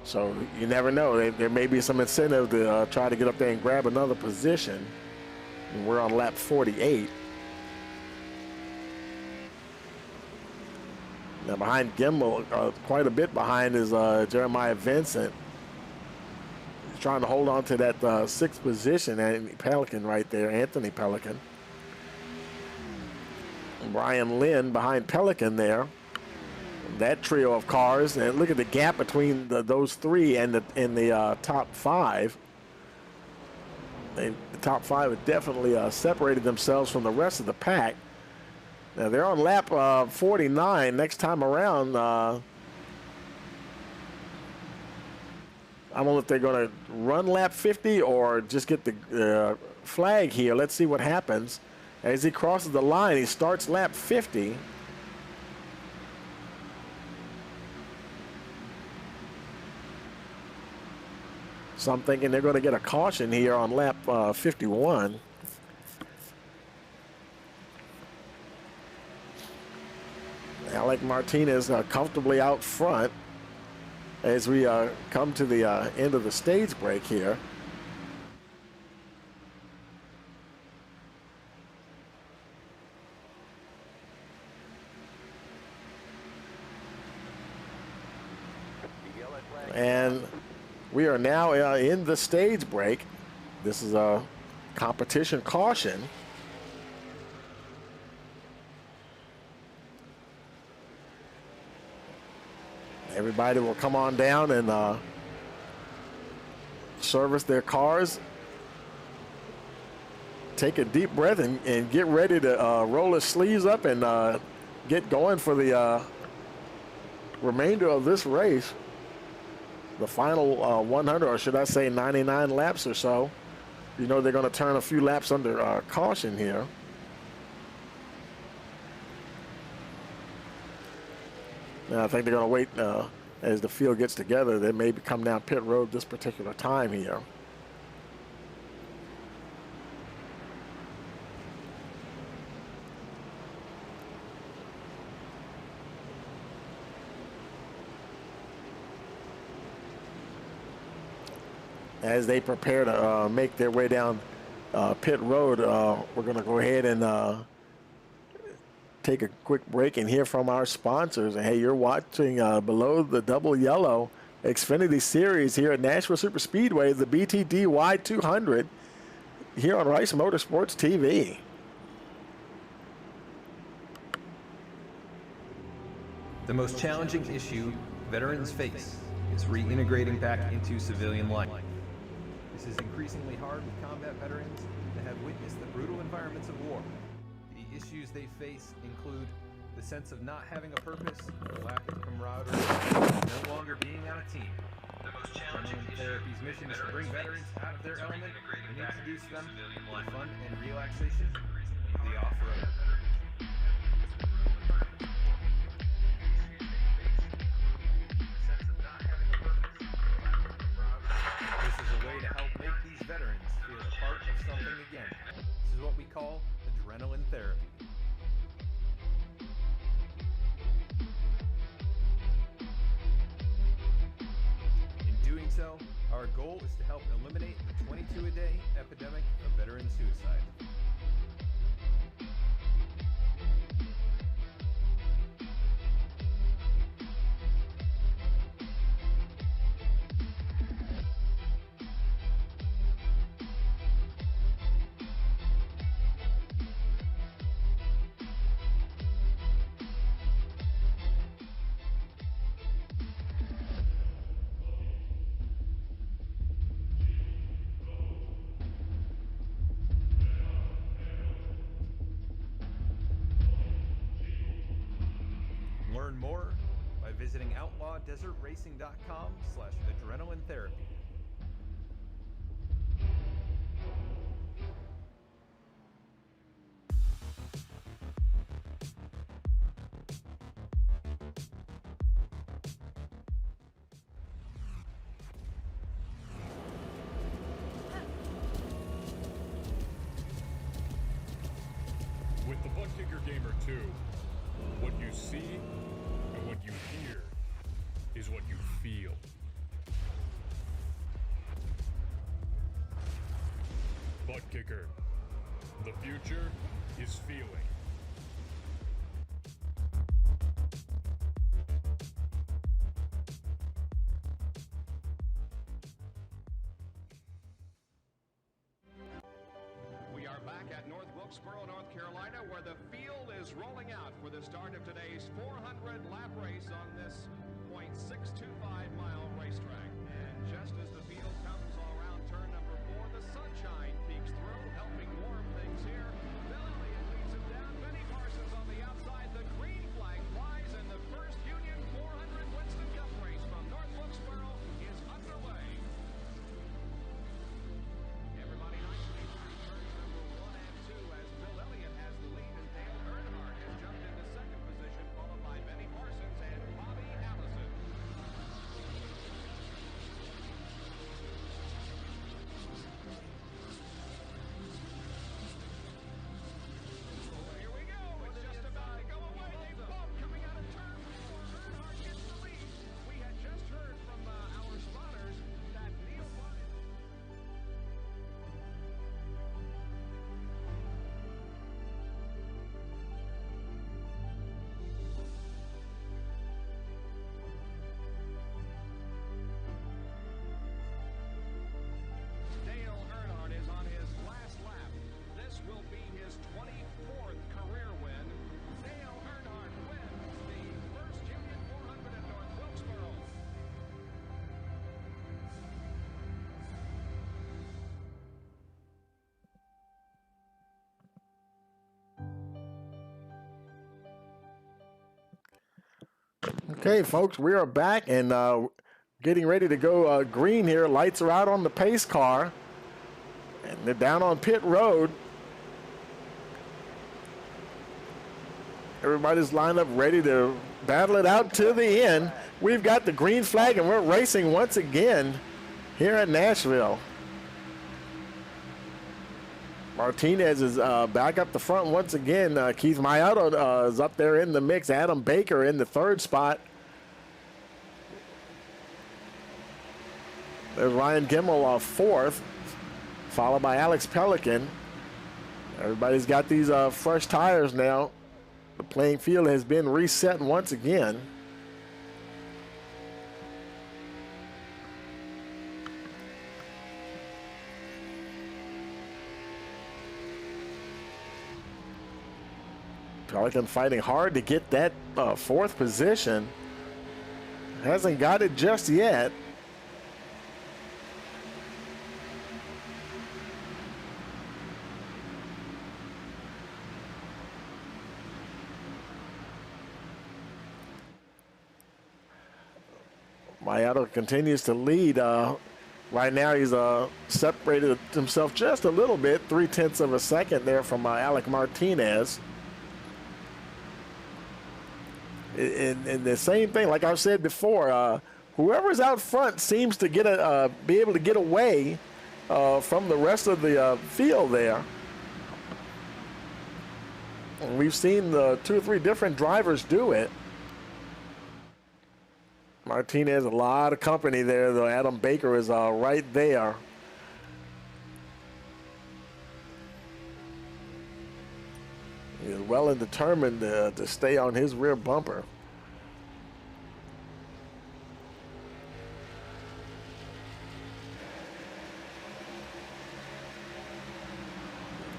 so you never know. There may be some incentive to try to get up there and grab another position. And we're on lap 48. Now behind Gemmel, quite a bit behind, is Jeremiah Vincent. He's trying to hold on to that 6th position, and Pelican right there, Anthony Pelican. Brian Lynn behind Pelican there. That trio of cars, and look at the gap between those 3 and the top 5. The top 5 have definitely separated themselves from the rest of the pack. Now they're on lap 49. Next time around, I don't know if they're going to run lap 50 or just get the flag here. Let's see what happens. As he crosses the line, he starts lap 50. So I'm thinking they're going to get a caution here on lap 51. Alec Martinez comfortably out front as we come to the end of the stage break here. And we are now in the stage break. This is a competition caution. Everybody will come on down and service their cars. Take a deep breath and get ready to roll their sleeves up and get going for the remainder of this race. The final 100, or should I say 99 laps or so. You know they're going to turn a few laps under caution here. Now I think they're going to wait as the field gets together. They may come down pit road this particular time here. As they prepare to make their way down pit road, we're going to go ahead and take a quick break and hear from our sponsors. And hey, you're watching Below the Double Yellow Xfinity Series here at Nashville Superspeedway, the BTDY 200 here on Rice Motorsports TV. The most challenging issue veterans face is reintegrating back into civilian life. This is increasingly hard with combat veterans that have witnessed the brutal environments of war. The issues they face include the sense of not having a purpose, the lack of camaraderie, no longer being on a team. The most challenging therapy's mission is to bring veterans out of their element and introduce them to fun and relaxation of the off-road. This is a way to help make these veterans feel a part of something again. This is what we call adrenaline therapy. In doing so, our goal is to help eliminate the 22-a-day epidemic of veteran suicide. Learn more by visiting outlawdesertracing.com/adrenaline therapy. With the Butt Kicker Gamer 2, what you see and what you hear is what you feel. Butt Kicker. The future is feeling. We are back at North Wilkesboro, North Carolina, where the field is rolling out for the start of today's 400-lap race on this .625-mile racetrack. And just as the field comes all around turn number 4, the sunshine peeks through, helping warm things here. Bill Elliott leads him down. Benny Parsons on the outside. The green flag flies, and the first Union 400 Winston Cup race from North Wilkesboro is underway. Everybody nicely through turns number 1 and 2 as Bill Elliott has the lead and Dale Earnhardt has jumped into second position, followed by Benny Parsons and Bobby Allison. Okay, folks, we are back and getting ready to go green here. Lights are out on the pace car, and they're down on pit road. Everybody's lined up ready to battle it out to the end. We've got the green flag, and we're racing once again here at Nashville. Martinez is back up the front once again. Keith Mayato is up there in the mix. Adam Baker in the third spot. There's Ryan Gimmel fourth, followed by Alex Pelican. Everybody's got these fresh tires now. The playing field has been reset once again. Pelican fighting hard to get that fourth position. Hasn't got it just yet. Mayato continues to lead. Right now he's separated himself just a little bit, 0.3 of a second there from Alec Martinez. And the same thing, like I've said before, whoever's out front seems to get be able to get away from the rest of the field there. And we've seen 2 or 3 different drivers do it. Martinez, a lot of company there, though. Adam Baker is right there. He's well and determined to stay on his rear bumper.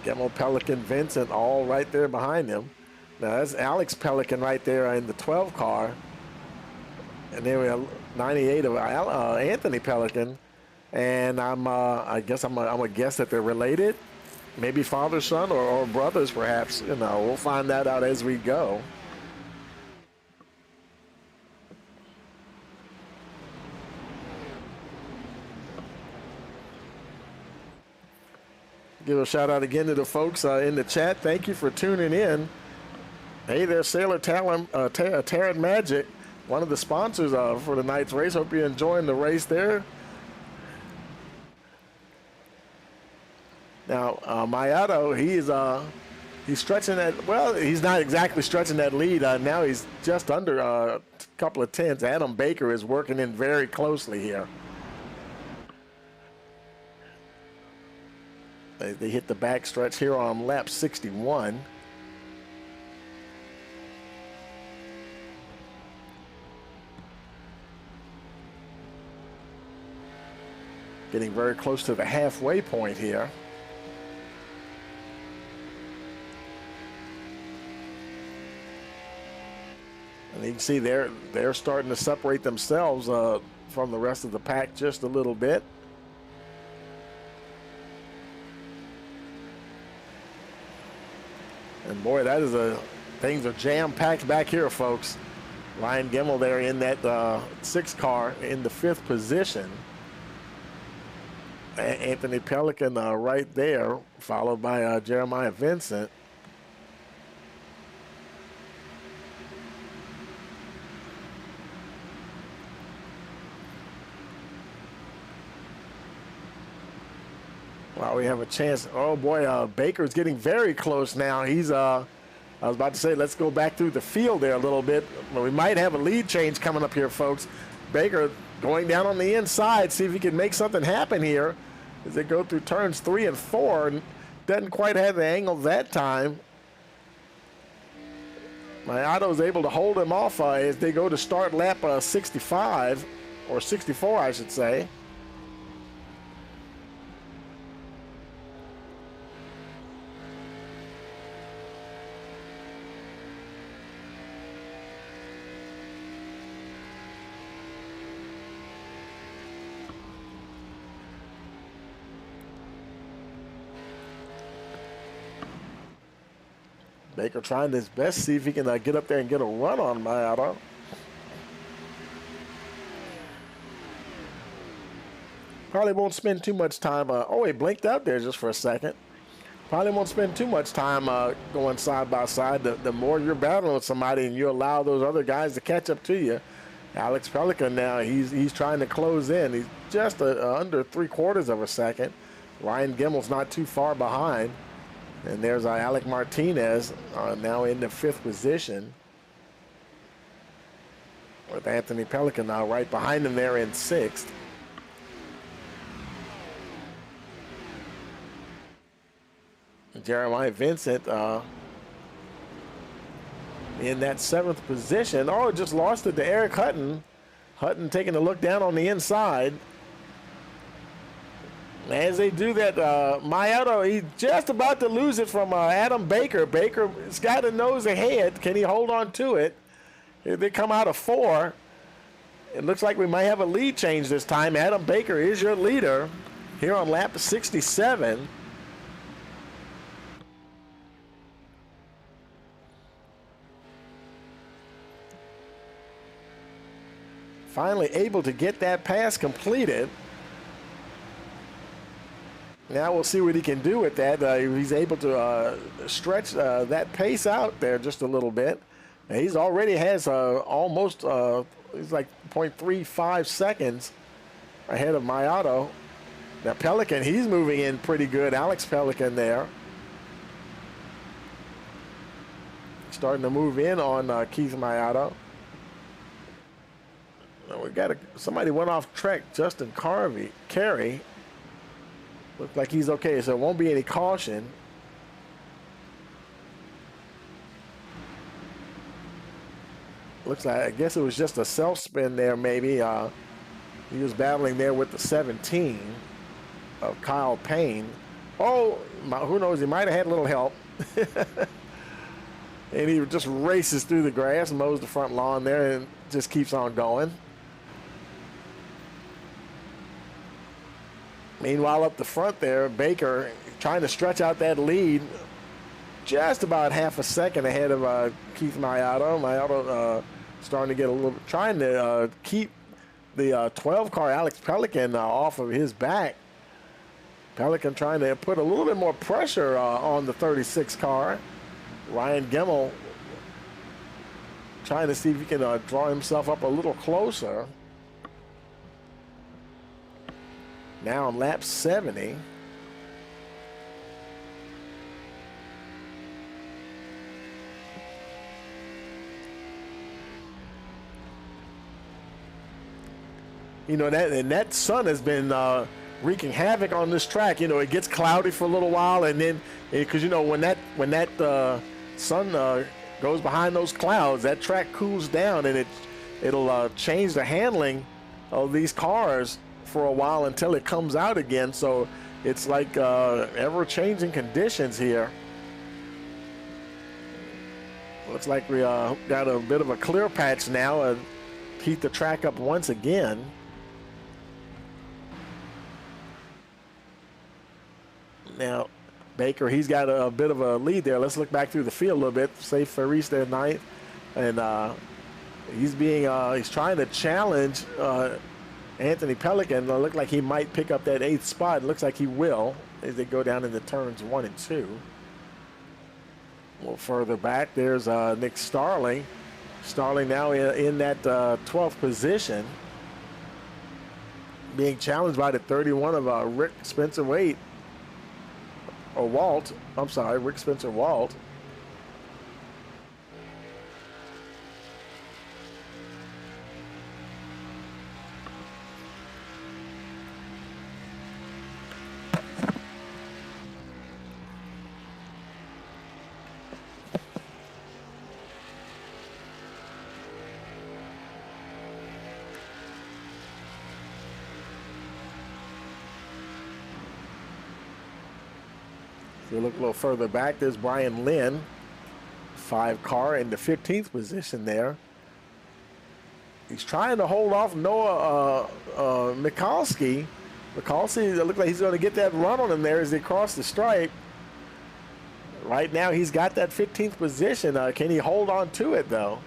Gemmel, Pelican, Vincent all right there behind him. Now that's Alex Pelican right there in the 12 car. And then we have 98 of Anthony Pelican. And I guess I'm gonna guess that they're related. Maybe father, son, or brothers, perhaps. You know, we'll find that out as we go. Give a shout out again to the folks in the chat. Thank you for tuning in. Hey there, Sailor Tarot Magic, one of the sponsors for tonight's race. Hope you're enjoying the race there. Now, Mayato, he's stretching that, well, he's not exactly stretching that lead. Now he's just under a couple of tenths. Adam Baker is working in very closely here. They hit the back stretch here on lap 61. Getting very close to the halfway point here. And you can see they're starting to separate themselves from the rest of the pack just a little bit. And boy, that is things are jam-packed back here, folks. Ryan Gimmel there in that 6 car in the 5th position. Anthony Pelican right there, followed by Jeremiah Vincent. Wow, we have a chance. Oh boy, Baker's getting very close now. He's, I was about to say, let's go back through the field there a little bit. Well, we might have a lead change coming up here, folks. Baker going down on the inside, see if he can make something happen here as they go through turns 3 and 4. And doesn't quite have the angle that time. Mayato's able to hold him off as they go to start lap 65, or 64, I should say. Baker trying his best, see if he can get up there and get a run on Mayato. Probably won't spend too much time. Oh, he blinked out there just for a second. Probably won't spend too much time going side by side. The more you're battling with somebody and you allow those other guys to catch up to you. Alex Pelican now, he's trying to close in. He's just under 3/4 of a second. Ryan Gimmel's not too far behind. And there's Alec Martinez now in the 5th position. With Anthony Pelican now right behind him there in 6th. Jeremiah Vincent in that 7th position. Oh, just lost it to Eric Hutton. Hutton taking a look down on the inside. As they do that, Mayato, he's just about to lose it from Adam Baker. Baker's got a nose ahead. Can he hold on to it? They come out of 4. It looks like we might have a lead change this time. Adam Baker is your leader here on lap 67. Finally able to get that pass completed. Now we'll see what he can do with that. He's able to stretch that pace out there just a little bit. And he's already has almost, he's like 0.35 seconds ahead of Mayato. Now Pelican, he's moving in pretty good. Alex Pelican there. Starting to move in on Keith Mayato. We got somebody went off track. Justin Carey. Looks like he's okay, so it won't be any caution. Looks like, I guess it was just a self-spin there maybe. He was battling there with the 17 of Kyle Payne. Oh, who knows, he might have had a little help. And he just races through the grass, mows the front lawn there, and just keeps on going. Meanwhile, up the front there, Baker trying to stretch out that lead, just about half a second ahead of Keith Mayato. Mayato starting to get a little, trying to keep the 12 car Alex Pelican off of his back. Pelican trying to put a little bit more pressure on the 36 car. Ryan Gimmel trying to see if he can draw himself up a little closer. Now on lap 70. You know, that sun has been wreaking havoc on this track. You know, it gets cloudy for a little while, and then because you know when that sun goes behind those clouds, that track cools down, and it'll change the handling of these cars for a while until it comes out again. So it's like ever-changing conditions here. Looks like we got a bit of a clear patch now. Heat the track up once again. Now Baker, he's got a bit of a lead there. Let's look back through the field a little bit. Say Faris there ninth, and he's trying to challenge Anthony Pelican. It looked like he might pick up that 8th spot. It looks like he will as they go down into turns 1 and 2. A little further back, there's Nick Starling. Starling now in that 12th position, being challenged by the 31 of Rick Spencer Walt. Rick Spencer Walt. If we look a little further back, there's Brian Lynn, 5 car in the 15th position there. He's trying to hold off Noah Mikulski. Mikulski, it looks like he's going to get that run on him there as they cross the stripe. Right now, he's got that 15th position. Can he hold on to it, though?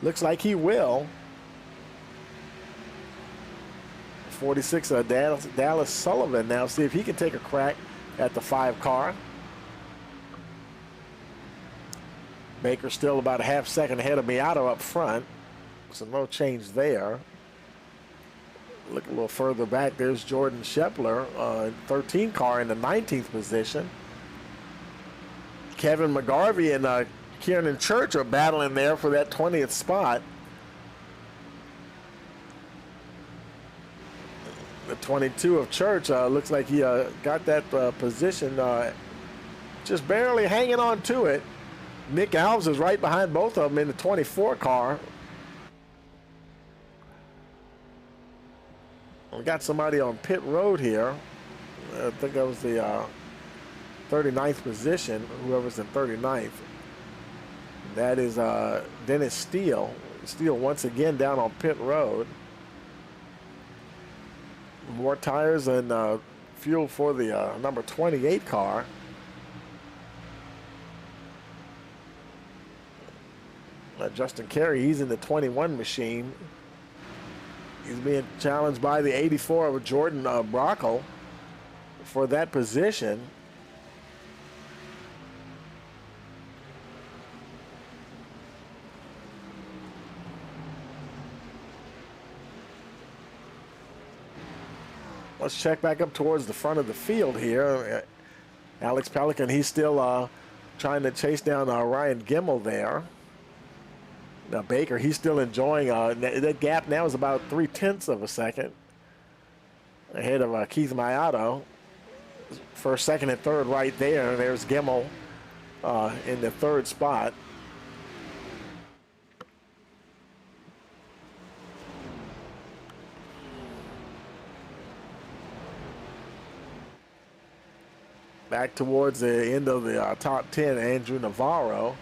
Looks like he will. 46, Dallas Sullivan now. See if he can take a crack at the 5 car. Baker still about a half second ahead of Miato up front. So no change there. Look a little further back. There's Jordan Scheffler, 13 car in the 19th position. Kevin McGarvey and Kieran Church are battling there for that 20th spot. The 22 of Church looks like he got that position, just barely hanging on to it. Nick Alves is right behind both of them in the 24 car. We got somebody on pit road here. I think that was the 39th position, whoever's in 39th. That is Dennis Steele. Steele once again down on pit road. More tires and fuel for the number 28 car. Justin Carey, he's in the 21 machine. He's being challenged by the 84 of Jordan Brockle for that position. Let's check back up towards the front of the field here. Alex Pelican, he's still trying to chase down Ryan Gimmel there. Now Baker, he's still enjoying, that gap now is about 0.3 of a second ahead of Keith Miato. First, second, and third right there. There's Gimmel in the 3rd spot. Back towards the end of the top 10, Andrew Navarro.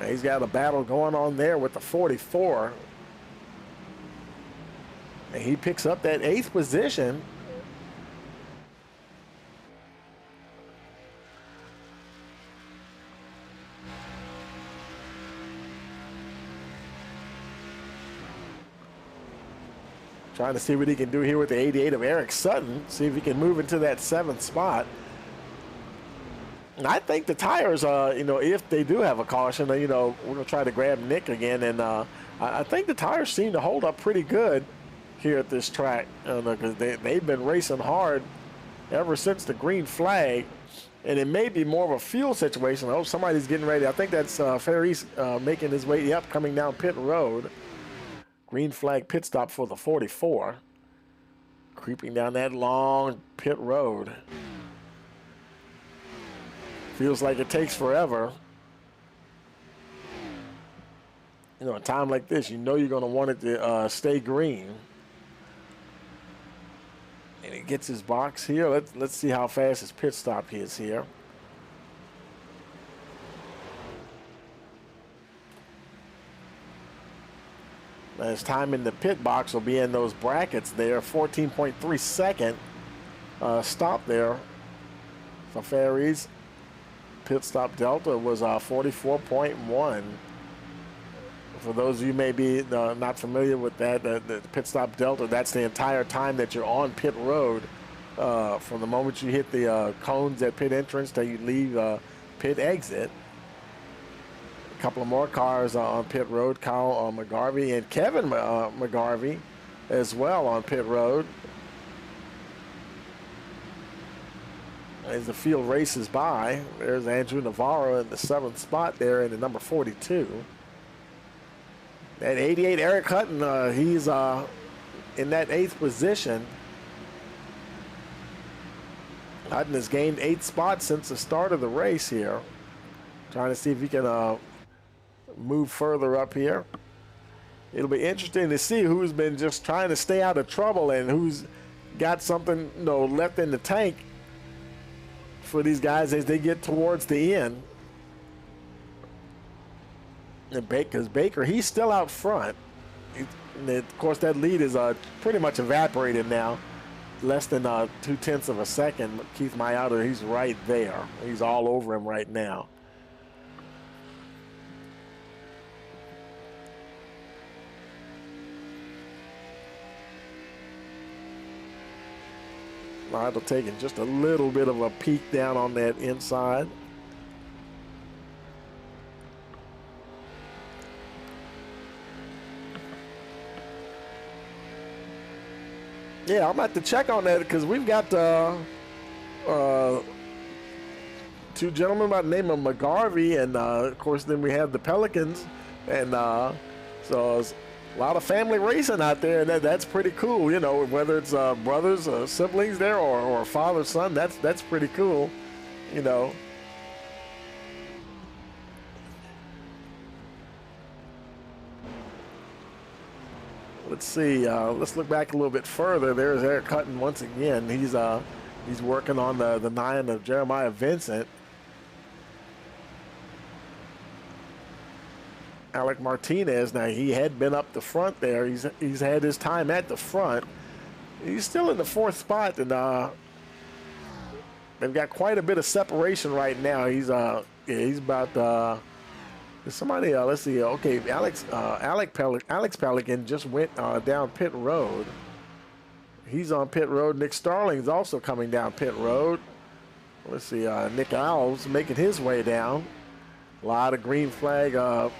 He's got a battle going on there with the 44. And he picks up that 8th position. Trying to see what he can do here with the 88 of Eric Sutton. See if he can move into that 7th spot. And I think the tires, if they do have a caution, we're going to try to grab Nick again. And I think the tires seem to hold up pretty good here at this track. Because they've been racing hard ever since the green flag. And it may be more of a fuel situation. Oh, somebody's getting ready. I think that's Ferris making his way up, coming down pit road. Green flag pit stop for the 44. Creeping down that long pit road. Feels like it takes forever. A time like this, you're going to want it to stay green. And he gets his box here. Let's see how fast his pit stop is here. Now his time in the pit box will be in those brackets there. 14.3 second stop there for Ferries. Pit stop delta was 44.1. For those of you may be not familiar with that, the pit stop delta, that's the entire time that you're on pit road. From the moment you hit the cones at pit entrance till you leave pit exit. A couple of more cars on pit road. Kyle McGarvey and Kevin McGarvey as well on pit road. As the field races by, there's Andrew Navarro in the 7th spot there in the number 42. At 88, Eric Hutton, he's in that 8th position. Hutton has gained 8 spots since the start of the race here. Trying to see if he can move further up here. It'll be interesting to see who's been just trying to stay out of trouble and who's got something left in the tank for these guys as they get towards the end. And Baker, he's still out front. Of course, that lead is pretty much evaporated now. Less than 0.2 of a second. Keith Miato, he's right there. He's all over him right now. Idle taking just a little bit of a peek down on that inside. Yeah, I'm about to check on that because we've got two gentlemen by the name of McGarvey, and of course then we have the Pelicans, and so it's a lot of family racing out there, and that's pretty cool. You know, whether it's brothers or siblings there, or father son, that's pretty cool. You know. Let's see. Let's look back a little bit further. There's Eric Hutton once again. He's working on the 9 of Jeremiah Vincent. Alec Martinez, now he had been up the front there. He's had his time at the front. He's still in the 4th spot, and they've got quite a bit of separation right now. He's about somebody. Let's see. Okay, Alex Pelican just went down pit road. He's on pit road. Nick Starling's also coming down pit road. Let's see. Nick Owls making his way down. A lot of green flag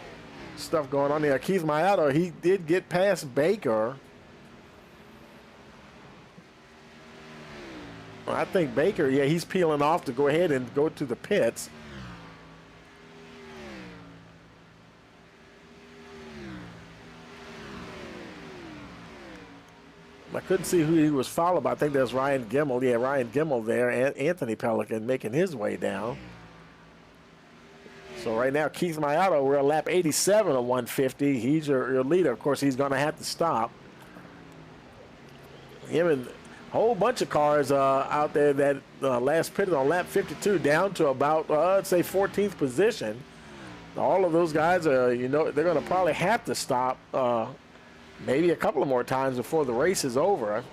stuff going on there. Keith Mayato, he did get past Baker. I think Baker, yeah, he's peeling off to go ahead and go to the pits. I couldn't see who he was followed by. I think there's Ryan Gimmel. Yeah, Ryan Gimmel there. And Anthony Pelican making his way down. So right now, Keith Mayato, we're at lap 87 of 150. He's your leader. Of course, he's going to have to stop. Him and a whole bunch of cars out there that last pitted on lap 52 down to about, I'd say, 14th position. All of those guys are, you know, they're going to probably have to stop maybe a couple of more times before the race is over.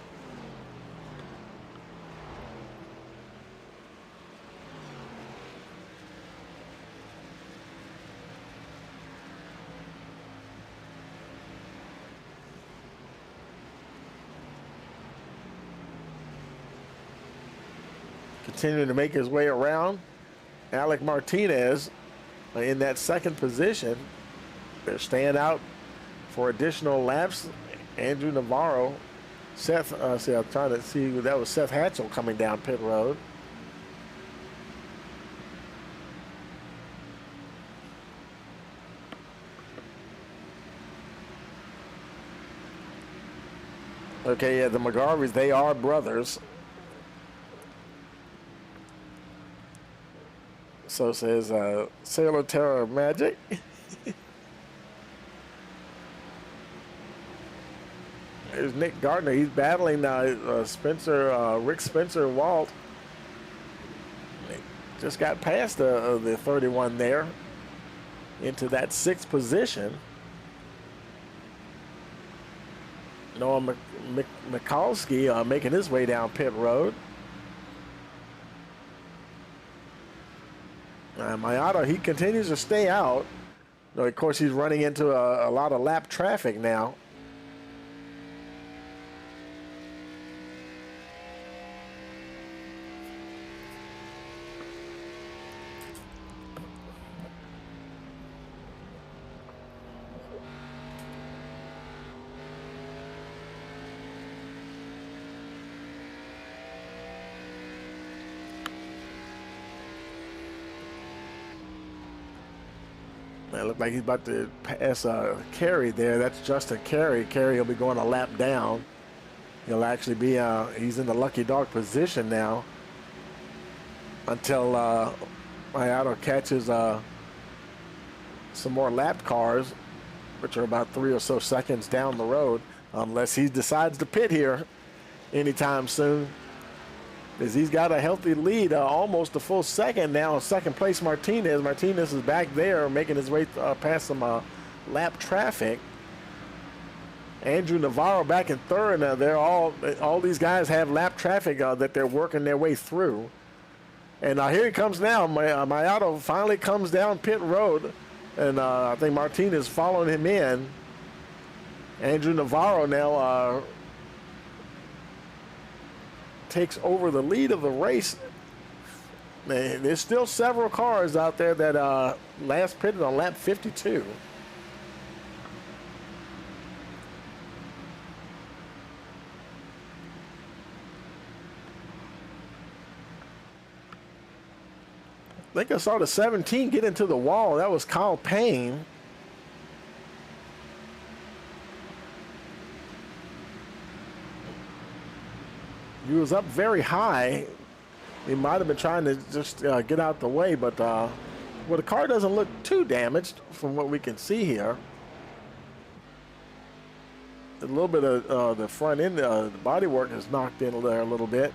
Continuing to make his way around. Alec Martinez in that 2nd position. They're staying out for additional laps. Andrew Navarro, Seth, see, I'm trying to see, that was Seth Hatchell coming down pit road. Okay, yeah, the McGarveys, they are brothers. So says Sailor Terror Magic. There's Nick Gardner. He's battling Rick Spencer Walt. Just got past the 31 there into that 6th position. Noah Mikulski making his way down pit road. Mayato, he continues to stay out. Of course, he's running into a lot of lap traffic now. It looked like he's about to pass Carey there. That's Justin Carey. Carey will be going a lap down. He'll actually be, he's in the lucky dog position now until Mayato catches some more lapped cars, which are about 3 or so seconds down the road, unless he decides to pit here anytime soon. As he's got a healthy lead, almost a full second now. 2nd place Martinez. Martinez is back there making his way past some lap traffic. Andrew Navarro back in 3rd. They're all these guys have lap traffic that they're working their way through. And here he comes now. Mayato finally comes down pit road, and I think Martinez following him in. Andrew Navarro now takes over the lead of the race. There's still several cars out there that last pitted on lap 52. I think I saw the 17 get into the wall. That was Kyle Payne. He was up very high. He might have been trying to just get out the way, but well, the car doesn't look too damaged from what we can see here. A little bit of the front end, the bodywork is knocked in there a little bit.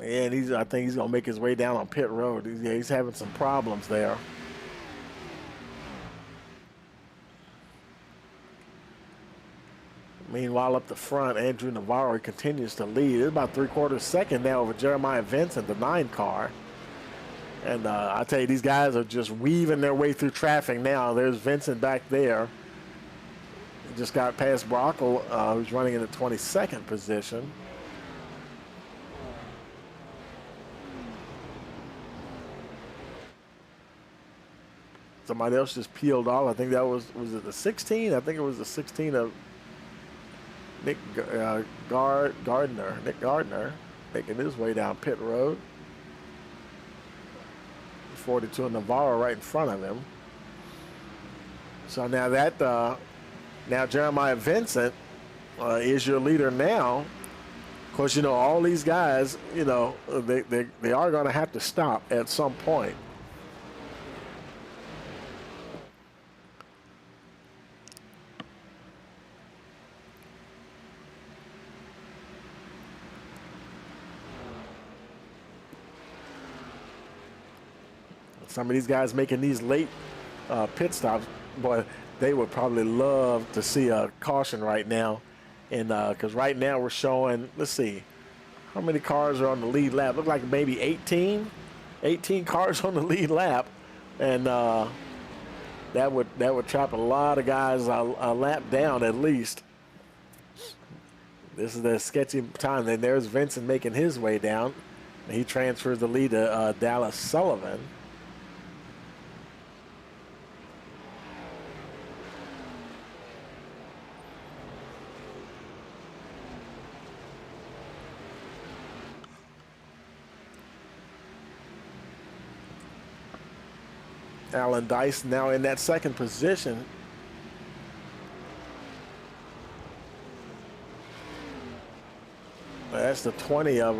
And I think he's gonna make his way down on pit road. He's having some problems there. Meanwhile, up the front, Andrew Navarro continues to lead. It's about 3/4 second now over Jeremiah Vincent, the 9 car. And I tell you, these guys are just weaving their way through traffic now. There's Vincent back there. He just got past Brockle, who's running in the 22nd position. Somebody else just peeled off. I think that was it the 16? I think it was the 16 of Nick Gardner. Nick Gardner making his way down pit road. 42 Navarro right in front of him. So now that now Jeremiah Vincent is your leader now. Of course, you know, all these guys, you know, they are going to have to stop at some point. Some of these guys making these late pit stops, boy, they would probably love to see a caution right now. And because right now we're showing, let's see, how many cars are on the lead lap? Look like maybe 18 cars on the lead lap. And that would chop a lot of guys a lap down at least. This is the sketchy time. Then there's Vincent making his way down. He transfers the lead to Dallas Sullivan. Alan Dice now in that second position. That's the 20 of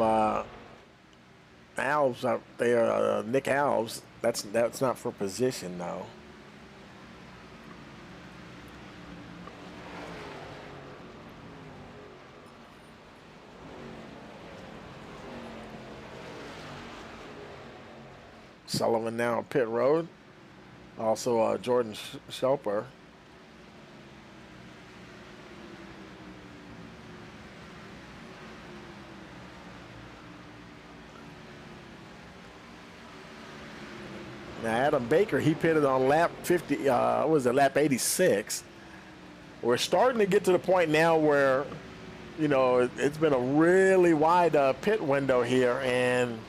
Alves up there, Nick Alves. That's not for position though. Sullivan now on pit road. Also, Jordan Shelper. Now, Adam Baker, he pitted on lap 50, what was it, lap 86. We're starting to get to the point now where, you know, it's been a really wide pit window here, and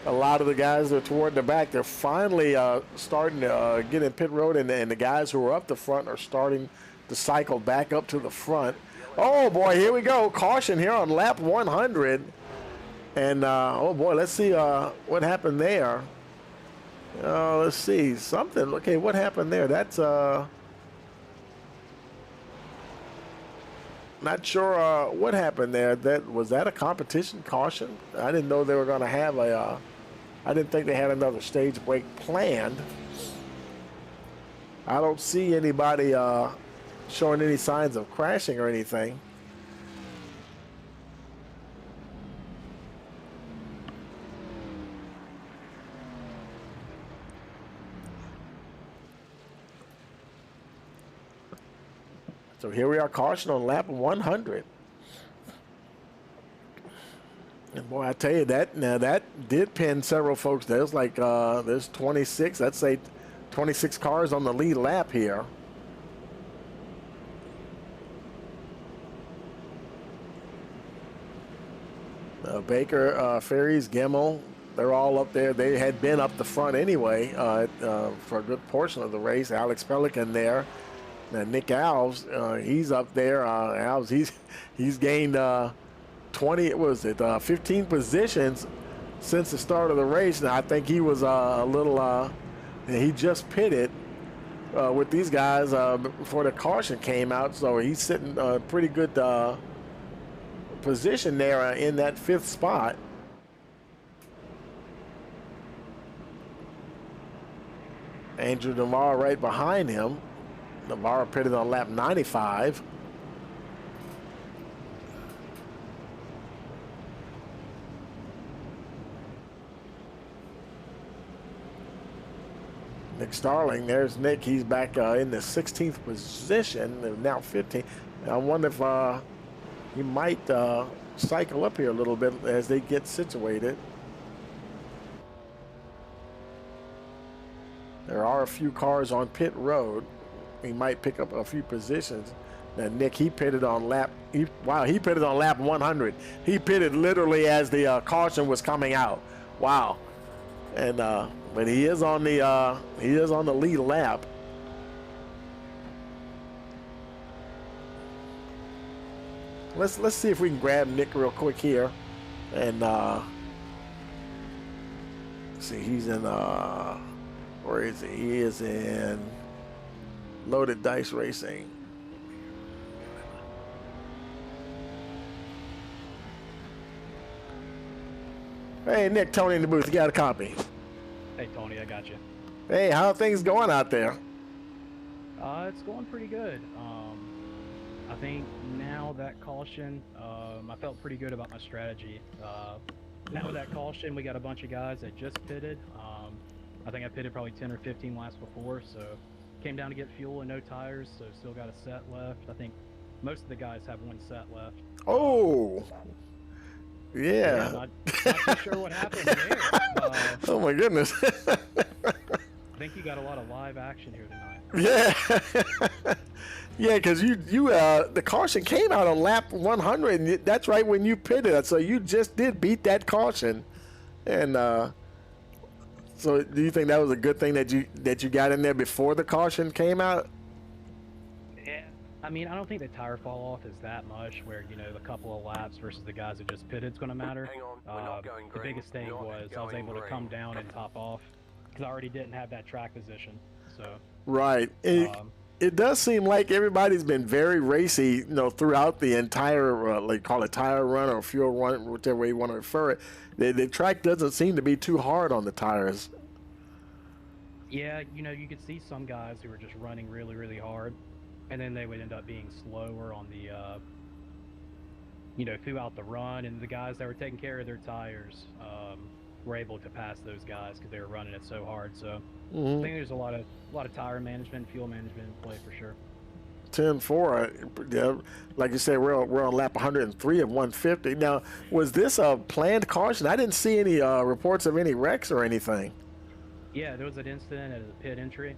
a lot of the guys that are toward the back, they're finally starting to get in pit road, and the guys who are up the front are starting to cycle back up to the front. Oh, boy, here we go. Caution here on lap 100. And, oh, boy, let's see what happened there. Let's see. Something. Okay, what happened there? That's not sure what happened there. Was that a competition caution? I didn't know they were going to have I didn't think they had another stage break planned. I don't see anybody showing any signs of crashing or anything. So here we are, caution on lap 100. And boy, I tell you that did pin several folks. There's like there's 26. I'd say 26 cars on the lead lap here. Baker, Ferries, Gemmel, they're all up there. They had been up the front anyway for a good portion of the race. Alex Pelican there. And Nick Alves, he's up there. Alves, he's gained 15 positions since the start of the race. And I think he was a little, he just pitted with these guys before the caution came out. So he's sitting pretty good position there in that 5th spot. Andrew Navarre right behind him. Navarre pitted on lap 95. Nick Starling, there's Nick. He's back in the 16th position, now 15. I wonder if he might cycle up here a little bit as they get situated. There are a few cars on pit road. He might pick up a few positions. Now Nick, he pitted on lap. He pitted on lap 100. He pitted literally as the caution was coming out. Wow. And but he is on the lead lap. Let's see if we can grab Nick real quick here, and see, he's in where is he? He is in Loaded Dice Racing. Hey Nick, Tony in the booth. You got a copy? Hey Tony, I got you. Hey, how are things going out there? It's going pretty good. I think now that caution, I felt pretty good about my strategy. Now with that caution, we got a bunch of guys that just pitted. I think I pitted probably 10 or 15 laps before, so came down to get fuel and no tires, so still got a set left. I think most of the guys have one set left. Oh, yeah. Not too sure what happened there. Oh my goodness. I think you got a lot of live action here tonight. Yeah. Yeah, because the caution came out on lap 100, and that's right when you pitted. So you just did beat that caution, and so do you think that was a good thing that you got in there before the caution came out? Yeah, I mean, I don't think the tire fall off is that much. Where the couple of laps versus the guys that just pitted is going to matter. Hang on, we're not going the green. biggest thing Not was I was going able to green. come down and top off because I already didn't have that track position. So Right. It does seem like everybody's been very racy, throughout the entire, call it tire run or fuel run, whichever way you want to refer it. The track doesn't seem to be too hard on the tires. yeah, you could see some guys who were just running really, really hard, and then they would end up being slower on the, throughout the run, and the guys that were taking care of their tires were able to pass those guys because they were running it so hard. So I think there's a lot of tire management, fuel management in play for sure. 10-4, yeah, like you said, we're on lap 103 of 150. Now, was this a planned caution? I didn't see any reports of any wrecks or anything. Yeah, there was an incident at the pit entry.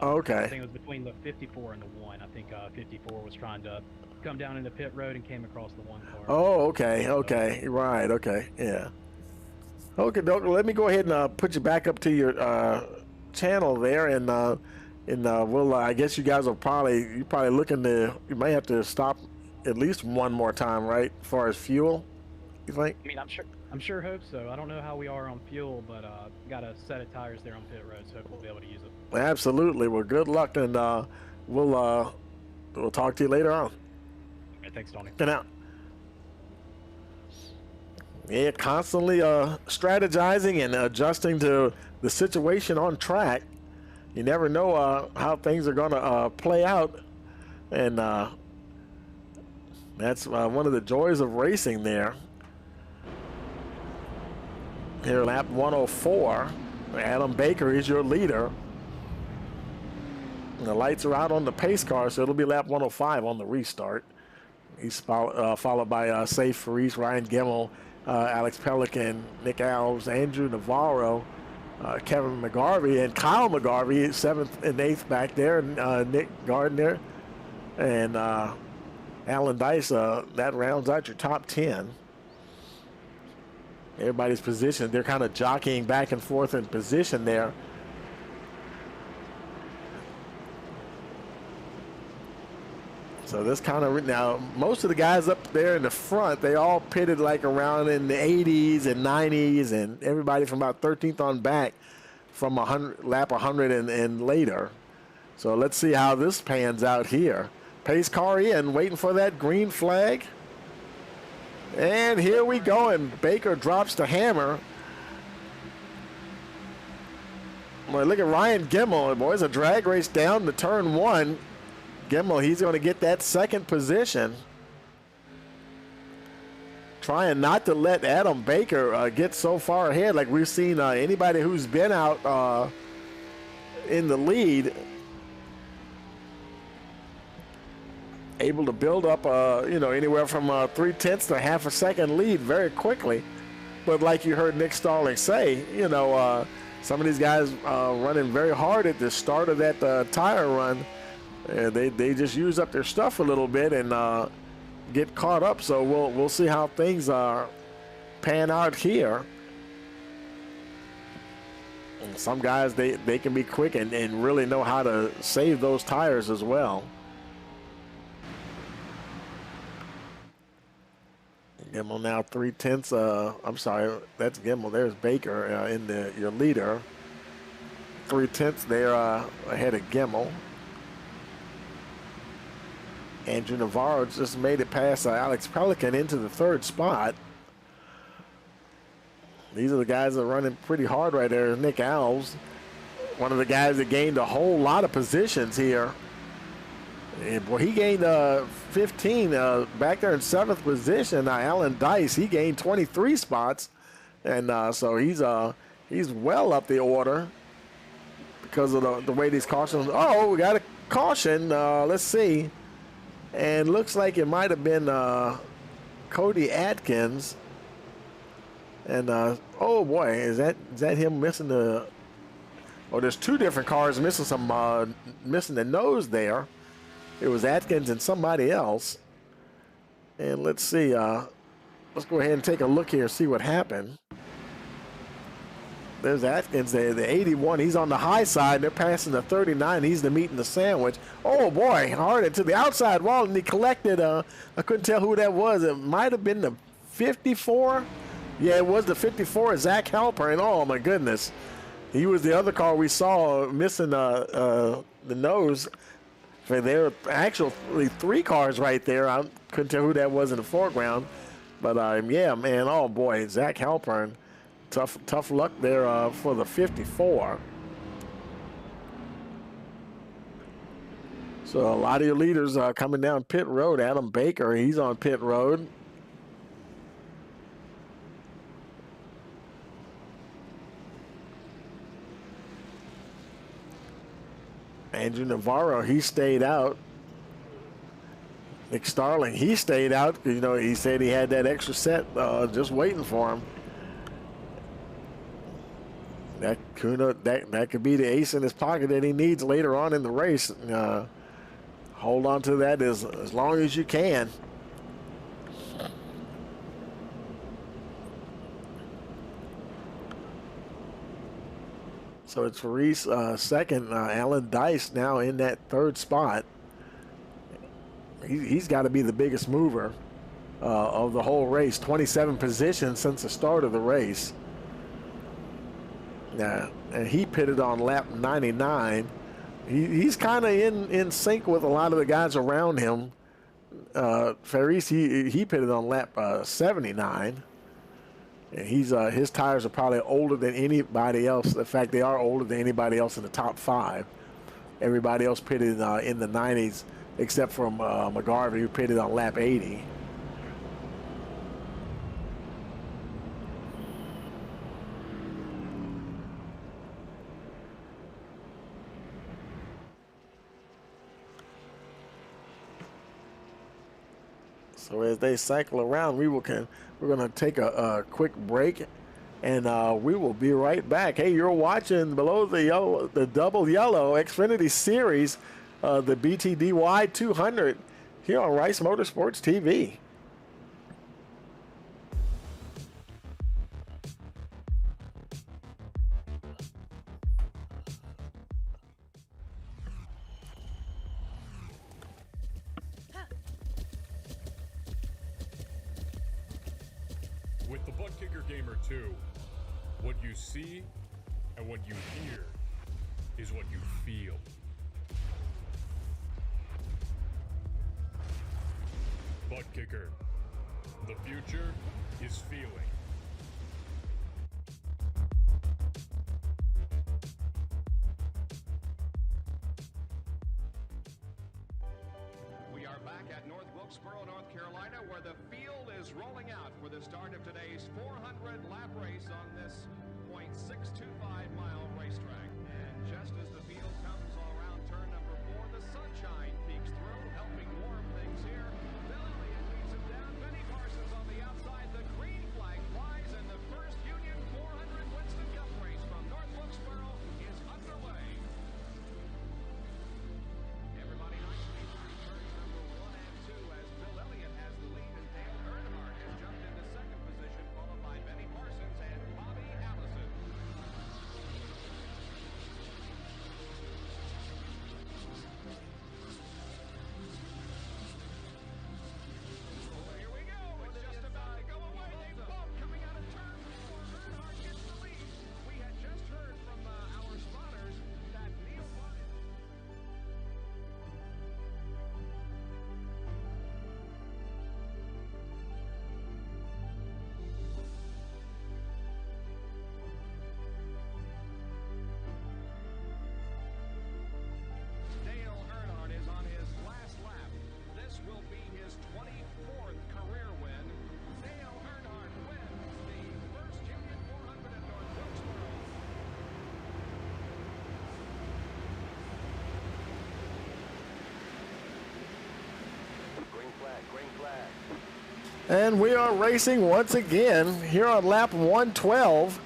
Okay. I think it was between the 54 and the 1. I think 54 was trying to come down into pit road and came across the 1 car. Oh, okay, right, okay, yeah. Okay, Doc, let me go ahead and put you back up to your channel there, and we'll. I guess you guys are probably looking to. You may have to stop at least one more time, right? As far as fuel, you think? I mean, I'm sure hope so. I don't know how we are on fuel, but got a set of tires there on pit road, so hope we'll be able to use it. Absolutely. Well, good luck, and we'll talk to you later on. Okay, thanks, Tony. And out. Yeah, constantly strategizing and adjusting to the situation on track. You never know how things are going to play out, and that's one of the joys of racing there. Here, lap 104. Adam Baker is your leader. And the lights are out on the pace car, so it'll be lap 105 on the restart. He's followed by Safe Faris, Ryan Gemmel, Alex Pelican, Nick Alves, Andrew Navarro, Kevin McGarvey and Kyle McGarvey, 7th and 8th back there, and Nick Gardner and Alan Dice. That rounds out your top 10. Everybody's positioned. They're kind of jockeying back and forth in position there. So this kind of, now most of the guys up there in the front, they all pitted like around in the 80s and 90s, and everybody from about 13th on back from lap 100 and later. So let's see how this pans out here. Pace car in, waiting for that green flag. And here we go, and Baker drops the hammer. Boy, look at Ryan Gimmel. Boy, it's a drag race down to turn 1. Gimmel, he's going to get that 2nd position. Trying not to let Adam Baker get so far ahead like we've seen anybody who's been out in the lead able to build up, anywhere from 3/10 to half a second lead very quickly. But like you heard Nick Starling say, some of these guys running very hard at the start of that tire run. They just use up their stuff a little bit and get caught up. So we'll see how things pan out here. And some guys they can be quick and really know how to save those tires as well. Gimmel now 3/10. I'm sorry, that's Gimmel. There's Baker in your leader. 3/10 there ahead of Gimmel. Andrew Navarro just made it past Alex Pelican into the 3rd spot. These are the guys that are running pretty hard right there. Nick Alves, one of the guys that gained a whole lot of positions here. And boy, he gained 15 back there in 7th position. Alan Dice, he gained 23 spots, and so he's well up the order because of the way these cautions. Oh, we got a caution. Let's see. And looks like it might have been Cody Atkins. And oh boy, is that him missing the? Oh, there's 2 different cars missing missing the nose there. It was Atkins and somebody else. And let's see. Let's go ahead and take a look here, see what happened. There's Atkins there, the 81. He's on the high side. They're passing the 39. He's the meat and the sandwich. Oh, boy, hard into the outside wall, and he collected. I couldn't tell who that was. It might have been the 54. Yeah, it was the 54, Zach Halpern. Oh, my goodness. He was the other car we saw missing the nose. There were actually 3 cars right there. I couldn't tell who that was in the foreground. But, yeah, man, oh, boy, Zach Halpern. Tough luck there for the 54. So a lot of your leaders coming down pit road. Adam Baker, he's on pit road. Andrew Navarro, he stayed out. Nick Starling, he stayed out. He said he had that extra set just waiting for him. That could be the ace in his pocket that he needs later on in the race. Hold on to that as long as you can. So it's Reese second. Alan Dice now in that 3rd spot. He's got to be the biggest mover of the whole race. 27 positions since the start of the race. Yeah, and he pitted on lap 99. He's kind of in sync with a lot of the guys around him. Ferris, he pitted on lap 79. And his tires are probably older than anybody else. In fact, they are older than anybody else in the top 5. Everybody else pitted in the 90s, except for McGarvey, who pitted on lap 80. So as they cycle around, we're going to take a quick break, And we will be right back. Hey, you're watching below the double yellow Xfinity Series, the BTDY 200 here on Rice Motorsports TV. With the Butt Kicker Gamer 2, what you see and what you hear is what you feel. Butt Kicker. The future is feeling. We are back at North Wilkesboro, North Carolina, where the field is rolling out for the start of today's 400-lap race on this .625-mile racetrack. And just as the field comes around turn number 4, the sunshine peeks through, helping warm things here. Bill Elliott leads him down. Benny Parsons on the outside. The green flag flies, and the first Union 400 Winston Cup race from North Wilkesboro is underway. Everybody nicely through turns number 1 and 2 as Bill Elliott has the lead, and Dale Earnhardt has jumped into second position, followed by Benny Parsons and Bobby Allison. Here we go. It's just about to go away. They bump coming out of turn 4. Earnhardt gets the lead. We had just heard from our spotters that Neil Ryan. Dale Earnhardt is on his last lap. This will be his 24th career win. Dale Earnhardt wins the first Union 400 at North Wilkesboro. And we are racing once again here on lap 112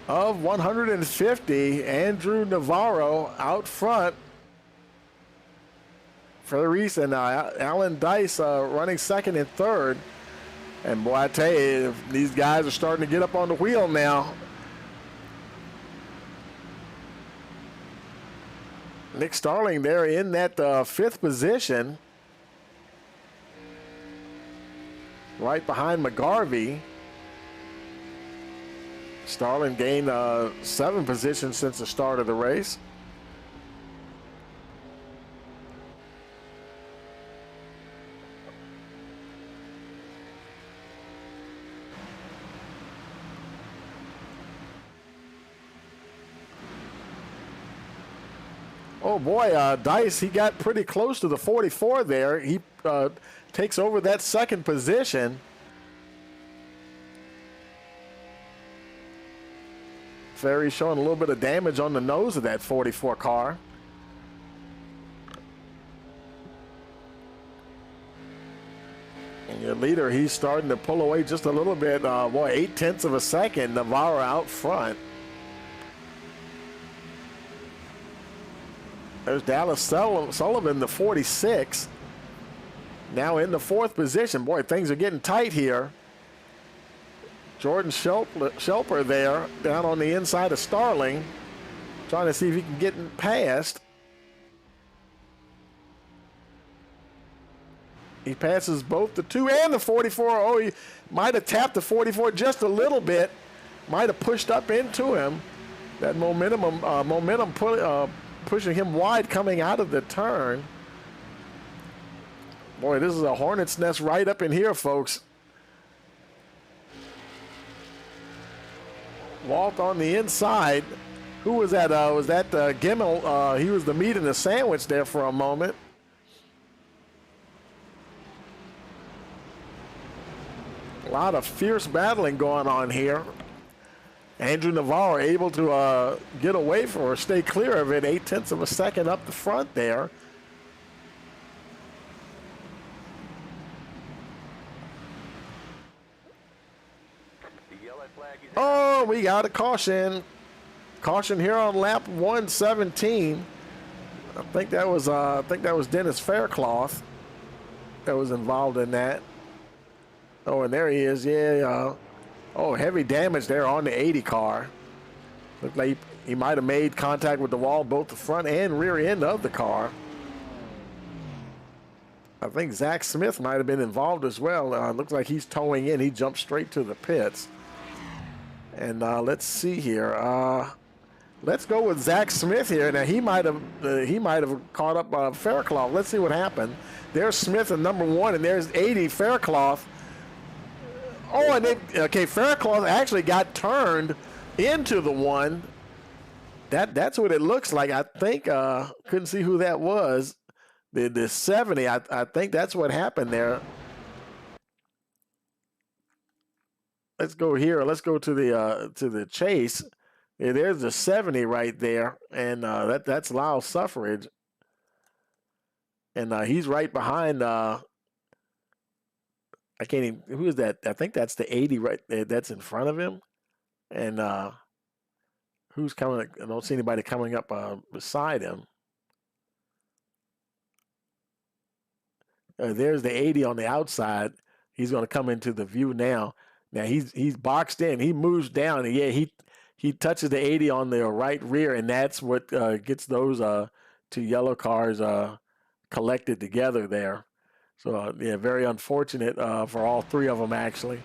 of 150. Andrew Navarro out front. Ferris and Alan Dice running second and third. And boy, I tell you, these guys are starting to get up on the wheel now. Nick Starling there in that fifth position. Right behind McGarvey. Starling gained 7 positions since the start of the race. Oh boy, Dice, he got pretty close to the 44 there. He takes over that second position. Ferry showing a little bit of damage on the nose of that 44 car. And your leader, he's starting to pull away just a little bit. Boy, 0.8 of a second. Navarro out front. There's Dallas Sullivan, the 46. Now in the 4th position. Boy, things are getting tight here. Jordan Shelper there, down on the inside of Starling, trying to see if he can get past. He passes both the 2 and the 44. Oh, he might have tapped the 44 just a little bit. Might have pushed up into him. That momentum pushing him wide coming out of the turn. Boy, this is a hornet's nest right up in here, folks. Walt on the inside. Who was that? Was that Gimmel? He was the meat in the sandwich there for a moment. A lot of fierce battling going on here. Andrew Navarro able to get away from or stay clear of it. 0.8 of a second up the front there. Oh, we got a caution. Caution here on lap 117. I think that was Dennis Faircloth that was involved in that. Oh, and there he is. Yeah. Oh, heavy damage there on the 80 car. Looked like he might have made contact with the wall, both the front and rear end of the car. I think Zach Smith might have been involved as well. Looks like he's towing in. He jumped straight to the pits. And let's see here. Let's go with Zach Smith here. Now he might have caught up Faircloth. Let's see what happened. There's Smith in number 1, and there's 80 Faircloth. Oh, and Faircloth actually got turned into the 1. That's what it looks like. I think couldn't see who that was. The 70. I think that's what happened there. Let's go here. Let's go to the chase. Yeah, there's the 70 right there, and that's Lyle Suffrage, and he's right behind. I can't even. Who is that? I think that's the 80 right there. That's in front of him, and who's coming? I don't see anybody coming up beside him. There's the 80 on the outside. He's going to come into the view now. Now he's boxed in. He moves down, and yeah, he touches the 80 on the right rear, and that's what gets those 2 yellow cars collected together there. So, yeah, very unfortunate for all 3 of them, actually.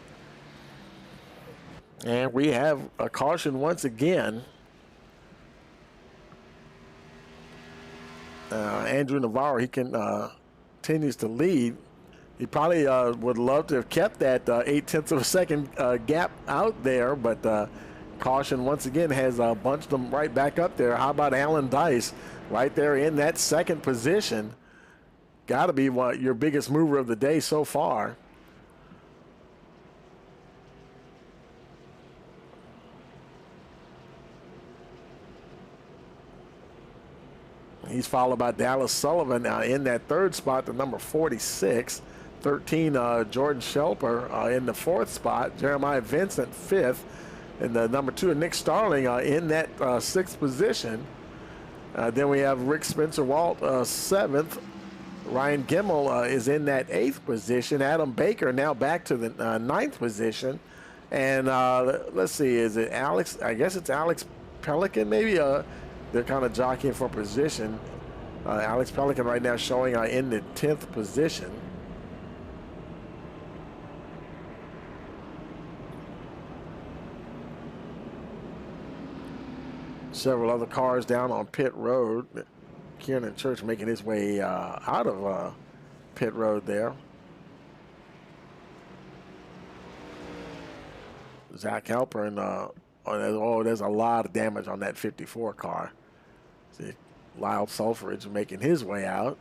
And we have a caution once again. Andrew Navarro, he continues to lead. He probably would love to have kept that 0.8 of a second gap out there, but caution once again has bunched them right back up there. How about Alan Dice right there in that second position? Got to be your biggest mover of the day so far. He's followed by Dallas Sullivan in that 3rd spot, the number 46. 13, Jordan Shelper in the 4th spot. Jeremiah Vincent 5th. And the number 2, Nick Starling in that 6th position. Then we have Rick Spencer Walt 7th. Ryan Gimmel is in that 8th position. Adam Baker now back to the 9th position. And let's see, is it Alex? I guess it's Alex Pelican maybe. They're kind of jockeying for position. Alex Pelican right now showing in the 10th position. Several other cars down on pit road. Kieran Church making his way out of pit road there. Zach Halpern, there's a lot of damage on that 54 car. See, Lyle Sulfridge making his way out.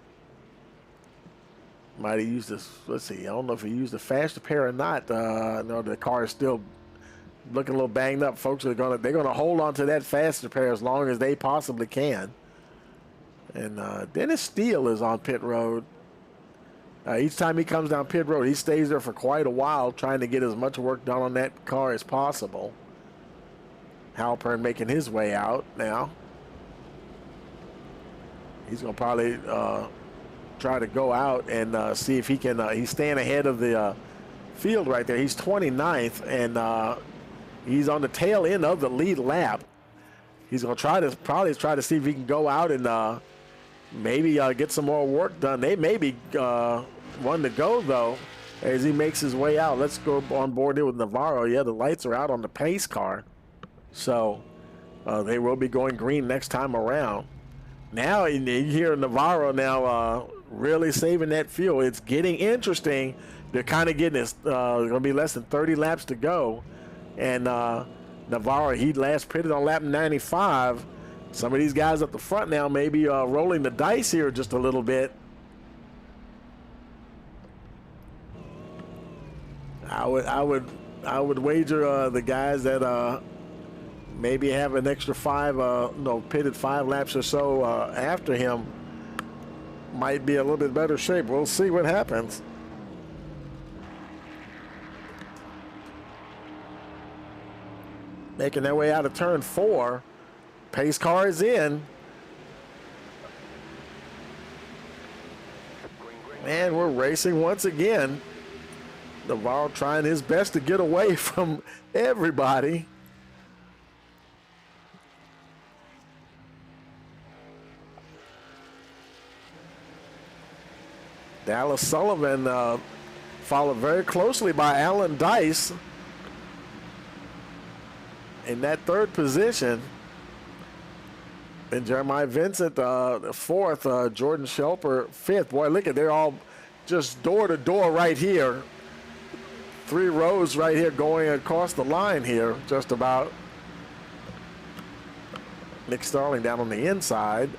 Might have used this, let's see, I don't know if he used the faster pair or not. No, the car is still looking a little banged up. Folks they're gonna hold on to that faster pair as long as they possibly can. And Dennis Steele is on pit road. Each time he comes down pit road, he stays there for quite a while trying to get as much work done on that car as possible. Halpern making his way out now. He's going to probably try to go out and see if he can. He's staying ahead of the field right there. He's 29th, and he's on the tail end of the lead lap. He's going to probably try to see if he can go out and maybe get some more work done. They may be one to go, though, as he makes his way out. Let's go on board here with Navarro. Yeah, the lights are out on the pace car. So they will be going green next time around. Now you hear Navarro now really saving that fuel. It's getting interesting. They're kind of getting this. Going to be less than 30 laps to go. And Navarro, he last pitted on lap 95. Some of these guys up the front now may be rolling the dice here just a little bit. I would wager the guys that maybe have an extra pitted 5 laps or so after him might be a little bit better shape. We'll see what happens. making their way out of turn 4. Pace car is in. And we're racing once again. Navarro trying his best to get away from everybody. Dallas Sullivan followed very closely by Alan Dice in that 3rd position. And Jeremiah Vincent, 4th, Jordan Shelper, 5th. Boy, look at, they're all just door to door right here. 3 rows right here going across the line here, just about. Nick Starling down on the inside.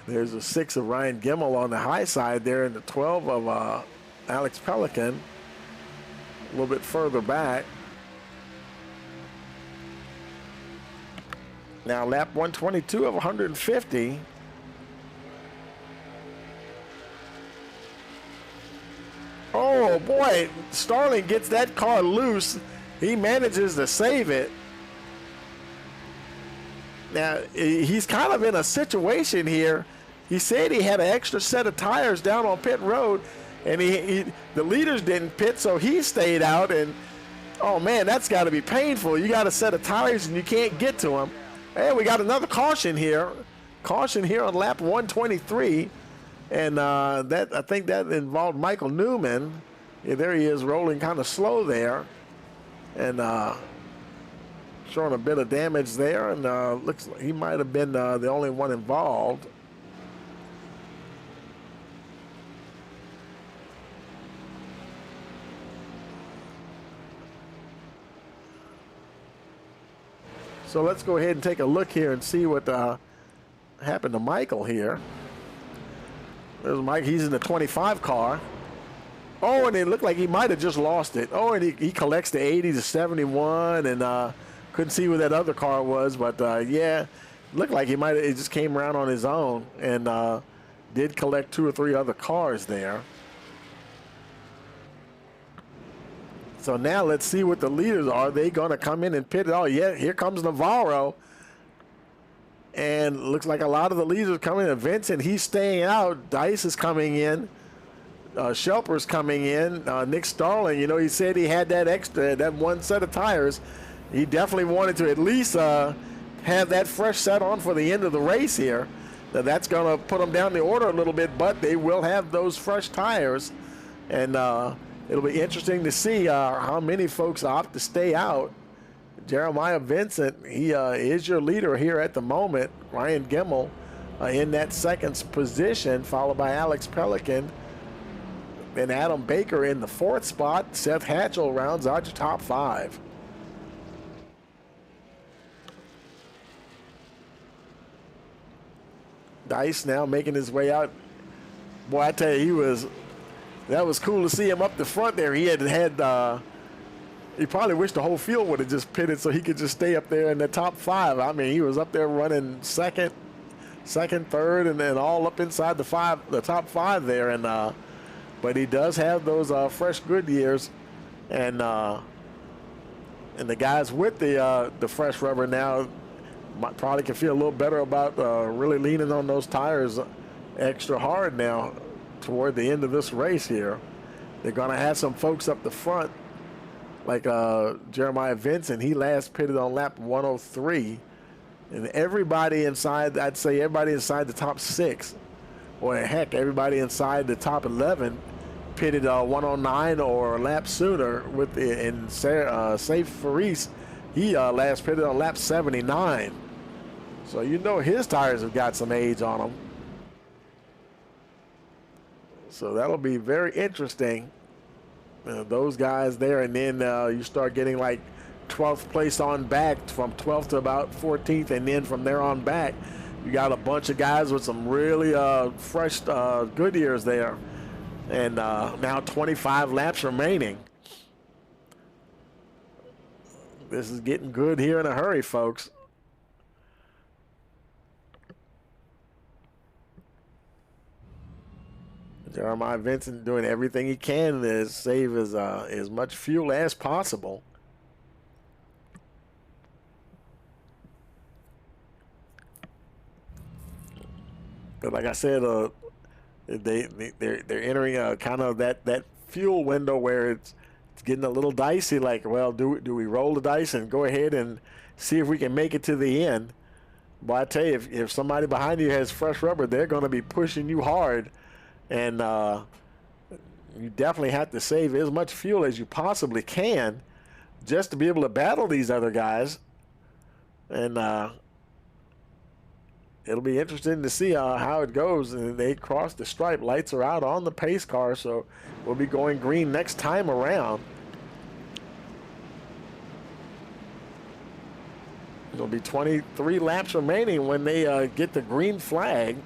There's a 6 of Ryan Gimmel on the high side there, and the 12 of Alex Pelican a little bit further back. Now lap 122 of 150. Oh boy, Starling gets that car loose. He manages to save it. Now he's kind of in a situation here. He said he had an extra set of tires down on pit road, and the leaders didn't pit, so he stayed out. And oh man, that's got to be painful. You got a set of tires and you can't get to them. And we got another caution here. Caution here on lap 123. And that, I think that involved Michael Newman. Yeah, there he is rolling kind of slow there. And showing a bit of damage there. And looks like he might have been the only one involved. So let's go ahead and take a look here and see what happened to Michael here. There's Mike. He's in the 25 car. Oh, and it looked like he might have just lost it. Oh, and he collects the 80 to 71, and couldn't see where that other car was. But, yeah, looked like he might have. It just came around on his own and did collect 2 or 3 other cars there. So now let's see what the leaders are. They going to come in and pit it? Oh, yeah, here comes Navarro. And looks like a lot of the leaders are coming in. Vincent, he's staying out. Dice is coming in. Shelper's coming in. Nick Starling, you know, he said he had that extra, that 1 set of tires. He definitely wanted to at least have that fresh set on for the end of the race here. Now, that's going to put them down the order a little bit, but they will have those fresh tires. And it'll be interesting to see how many folks opt to stay out. Jeremiah Vincent, he is your leader here at the moment. Ryan Gimmel in that 2nd position, followed by Alex Pelican. And Adam Baker in the 4th spot. Seth Hatchell rounds out your top 5. Dice now making his way out. Boy, I tell you, that was cool to see him up the front there. He he probably wished the whole field would have just pitted so he could just stay up there in the top 5. I mean, he was up there running second, 3rd, and then all up inside the top 5 there. And but he does have those fresh Goodyears, and the guys with the fresh rubber now probably can feel a little better about really leaning on those tires extra hard now toward the end of this race here. They're going to have some folks up the front like Jeremiah Vincent. He last pitted on lap 103. And everybody inside, I'd say everybody inside the top 6, or heck, everybody inside the top 11 pitted 109 or a lap sooner. Safe Faris, he last pitted on lap 79. So you know his tires have got some age on them. So that'll be very interesting. Those guys there, and then you start getting like 12th place on back, from 12th to about 14th, and then from there on back, you got a bunch of guys with some really fresh Goodyears there. And now 25 laps remaining. This is getting good here in a hurry, folks. Jeremiah Vincent doing everything he can to save as much fuel as possible. But like I said, they're entering kind of that fuel window where it's getting a little dicey. Like, well, do we roll the dice and go ahead and see if we can make it to the end? But I tell you, if somebody behind you has fresh rubber, they're going to be pushing you hard, and you definitely have to save as much fuel as you possibly can just to be able to battle these other guys. And it'll be interesting to see how it goes. And they cross the stripe. Lights are out on the pace car, so we'll be going green next time around. It'll be 23 laps remaining when they get the green flag.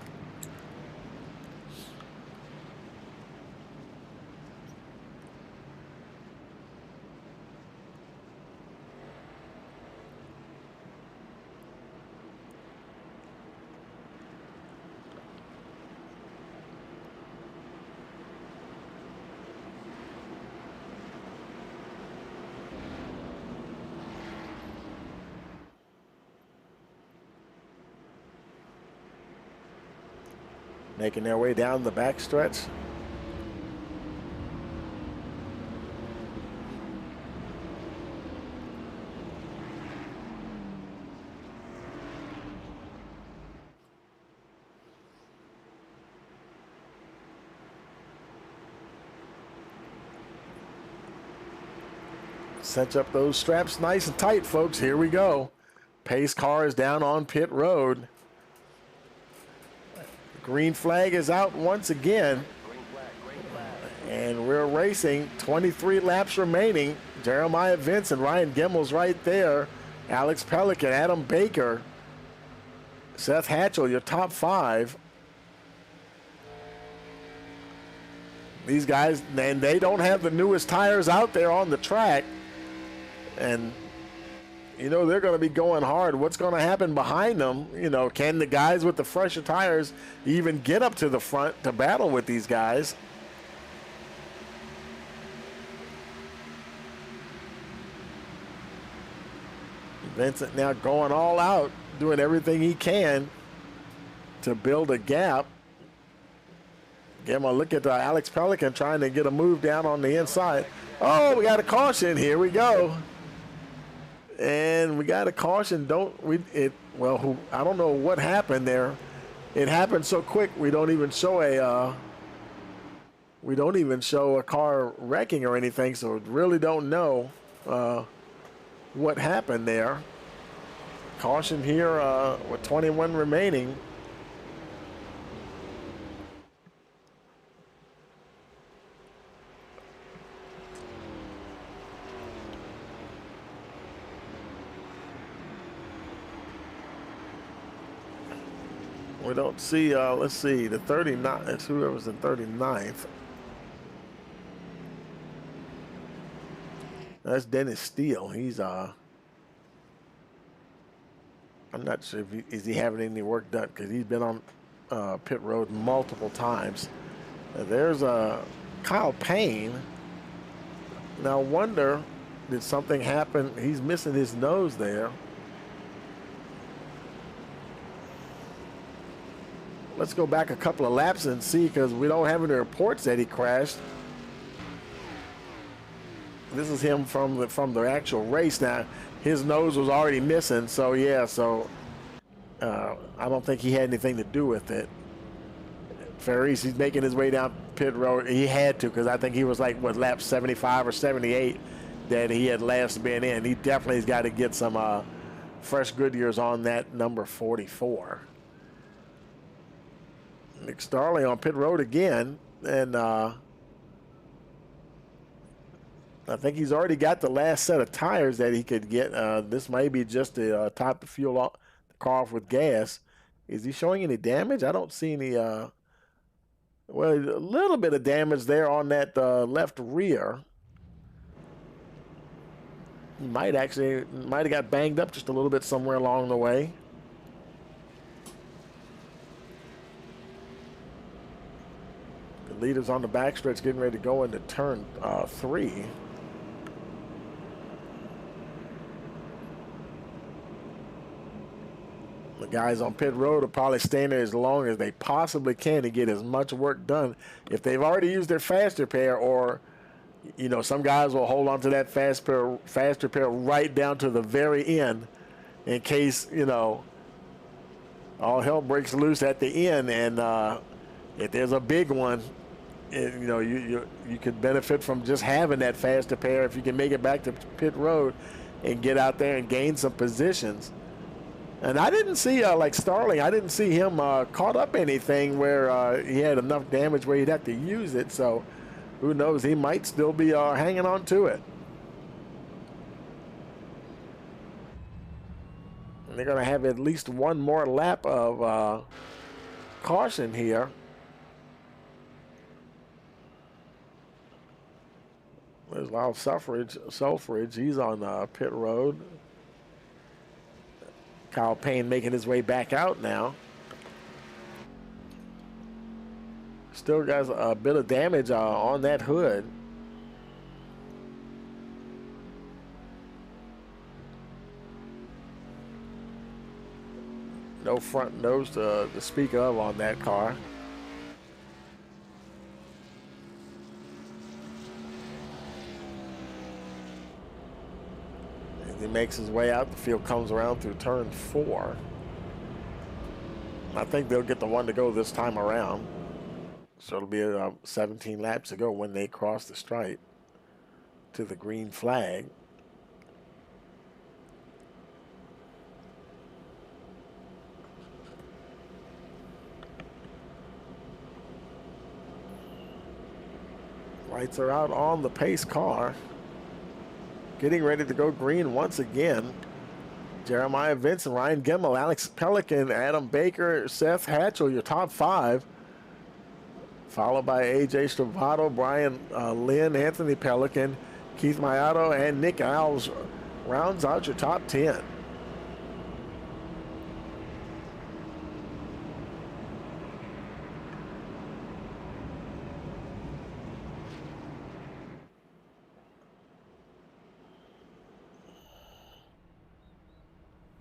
Making their way down the backstretch. Cinch up those straps nice and tight, folks. Here we go. Pace car is down on pit road. Green flag is out once again. And we're racing. 23 laps remaining. Jeremiah Vince and Ryan Gimmel's right there. Alex Pelican, Adam Baker, Seth Hatchell, your top 5. These guys, and they don't have the newest tires out there on the track. And you know, they're going to be going hard. What's going to happen behind them? You know, can the guys with the fresher tires even get up to the front to battle with these guys? Vincent now going all out, doing everything he can to build a gap. Again, we'll look at Alex Pelican trying to get a move down on the inside. Oh, we got a caution. Here we go. And we got a caution. Well, I don't know what happened there. It happened so quick. We don't even show a car wrecking or anything. So we really don't know what happened there. Caution here with 21 remaining. We don't see, let's see, the 39, it's whoever's in 39th. That's Dennis Steele. He's, I'm not sure if is he having any work done, because he's been on pit road multiple times. There's Kyle Payne. Now I wonder, did something happen? He's missing his nose there. Let's go back a couple of laps and see, because we don't have any reports that he crashed. This is him from the actual race. Now, his nose was already missing, so yeah, I don't think he had anything to do with it. Ferris, he's making his way down pit road. He had to, because I think he was like, what, lap 75 or 78 that he had last been in. He definitely has got to get some fresh Goodyears on that number 44. Nick Starley on pit road again, and I think he's already got the last set of tires that he could get. This may be just to top the fuel the car off with gas. Is he showing any damage? I don't see any. Well, a little bit of damage there on that left rear. He might have got banged up just a little bit somewhere along the way. Leaders on the backstretch getting ready to go into turn 3. guys on pit road are probably staying there as long as they possibly can to get as much work done. If they've already used their faster pair, or some guys will hold on to that faster pair right down to the very end in case all hell breaks loose at the end, and if there's a big one, you could benefit from just having that faster pair if you can make it back to pit road and get out there and gain some positions. And I didn't see, like Starling, I didn't see him caught up anything where he had enough damage where he'd have to use it. So who knows, he might still be hanging on to it. And they're going to have at least one more lap of caution here. There's Lyle Selfridge. He's on pit road. Kyle Payne making his way back out now. Still got a bit of damage on that hood. No front nose to speak of on that car. He makes his way out the field, comes around through turn 4. I think they'll get the one to go this time around. So it'll be 17 laps to go when they cross the stripe to the green flag. Lights are out on the pace car. Getting ready to go green once again. Jeremiah Vincent, Ryan Gemmel, Alex Pelican, Adam Baker, Seth Hatchell, your top 5. Followed by AJ Stravato, Brian Lynn, Anthony Pelican, Keith Mayato, and Nick Alves rounds out your top 10.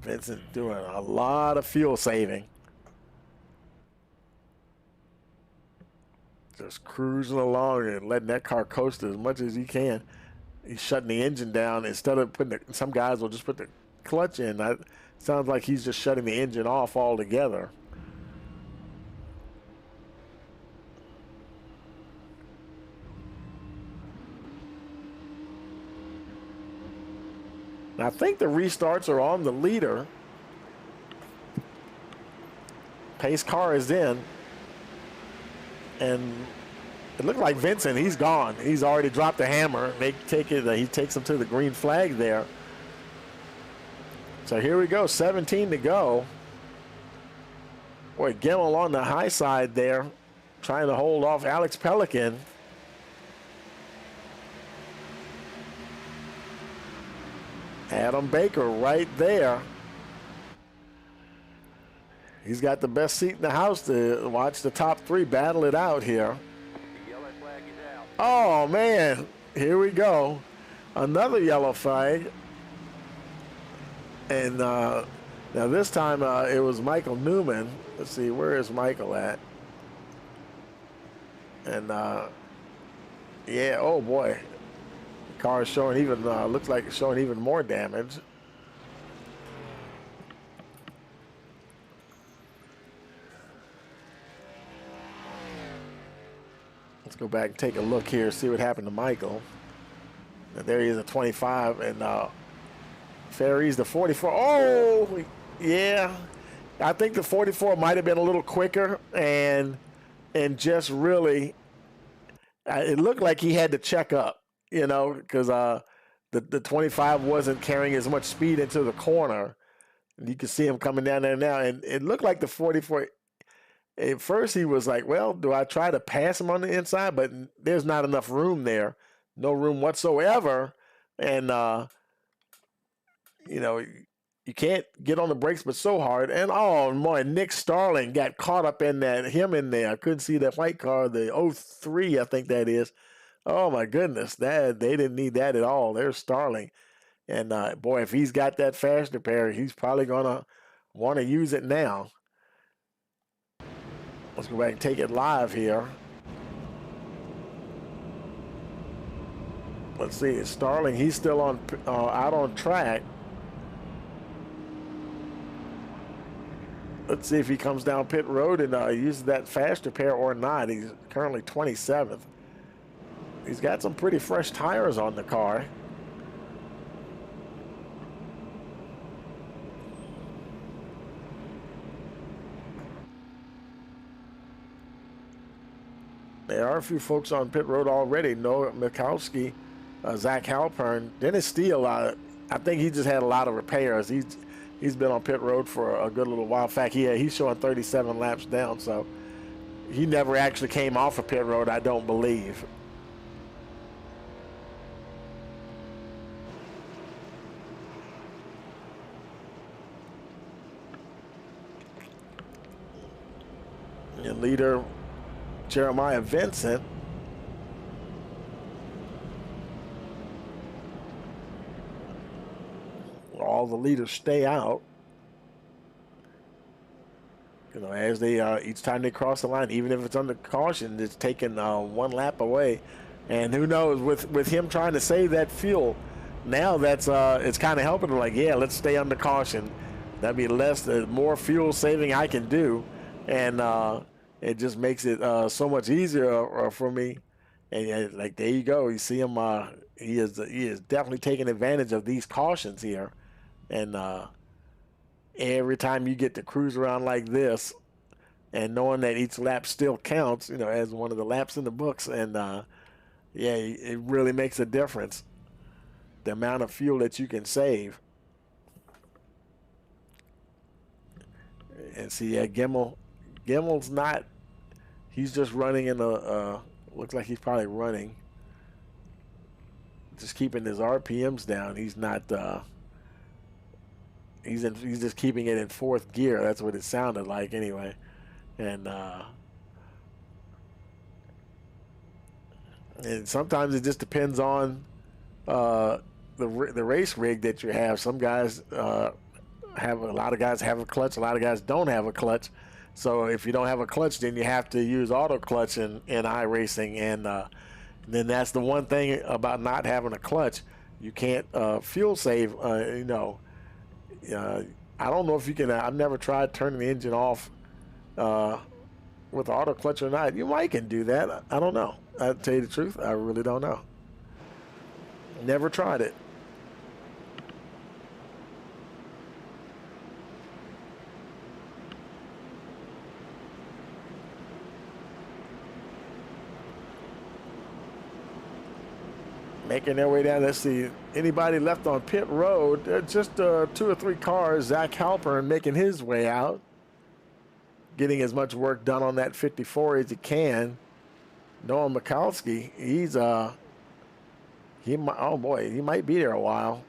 Vincent doing a lot of fuel saving. Just cruising along and letting that car coast as much as he can. He's shutting the engine down instead of putting some guys will just put the clutch in. That sounds like he's just shutting the engine off altogether. And I think the restarts are on the leader. Pace car is in. And it looked like Vincent, he's gone. He's already dropped the hammer. They take it, he takes him to the green flag there. So here we go, 17 to go. Boy, Gemmel on the high side there, trying to hold off Alex Pelican. Adam Baker right there. He's got the best seat in the house to watch the top 3 battle it out here. The yellow flag is out. Oh, man. Here we go. Another yellow flag. And now this time it was Michael Newman. Let's see, where is Michael at? And, yeah, oh, boy. The car is showing even, looks like it's showing even more damage. Let's go back and take a look here, see what happened to Michael. And there he is at 25, and Ferry's the 44. Oh, yeah. I think the 44 might have been a little quicker, and just really, it looked like he had to check up, because the 25 wasn't carrying as much speed into the corner. And you can see him coming down there now, and it looked like the 44. At first, he was like, well, do I try to pass him on the inside? But there's not enough room there. No room whatsoever. And, you can't get on the brakes but so hard. And, oh, boy, Nick Starling got caught up in that, him in there. I couldn't see that white car, the 03, I think that is. Oh, my goodness. They didn't need that at all. There's Starling. And, boy, if he's got that faster pair, he's probably going to want to use it now. Let's go back and take it live here. Let's see, Starling, he's still on out on track. Let's see if he comes down pit road and uses that faster pair or not. He's currently 27th. He's got some pretty fresh tires on the car. There are a few folks on pit road already. Noah Mikowski, Zach Halpern, Dennis Steele. I think he just had a lot of repairs. He's been on pit road for a good little while. In fact, he's showing 37 laps down, so he never actually came off of pit road, I don't believe. And leader Jeremiah Vincent. All the leaders stay out. You know, as they each time they cross the line, even if it's under caution, it's taking 1 lap away. And who knows, with him trying to save that fuel, now that's it's kind of helping him. Like, yeah, let's stay under caution. That'd be more fuel saving I can do, and it just makes it so much easier for me. And like, there you go. You see him. He is definitely taking advantage of these cautions here. And every time you get to cruise around like this, and knowing that each lap still counts, you know, as one of the laps in the books, and yeah, it really makes a difference. The amount of fuel that you can save. And see, Gimmel's not. He's just running in a. Looks like he's probably running. Just keeping his RPMs down. He's not. He's just keeping it in 4th gear. That's what it sounded like anyway. And sometimes it just depends on the race rig that you have. Some guys a lot of guys have a clutch. A lot of guys don't have a clutch. So if you don't have a clutch, then you have to use auto clutch in iRacing. And then that's the one thing about not having a clutch. You can't fuel save, you know. I don't know if you can. I've never tried turning the engine off with auto clutch or not. You might can do that. I don't know. I'll tell you the truth. I really don't know. Never tried it. Making their way down. Let's see. Anybody left on pit road? Just 2 or 3 cars. Zach Halpern making his way out. Getting as much work done on that 54 as he can. Noah Mikowski, oh boy, he might be there a while.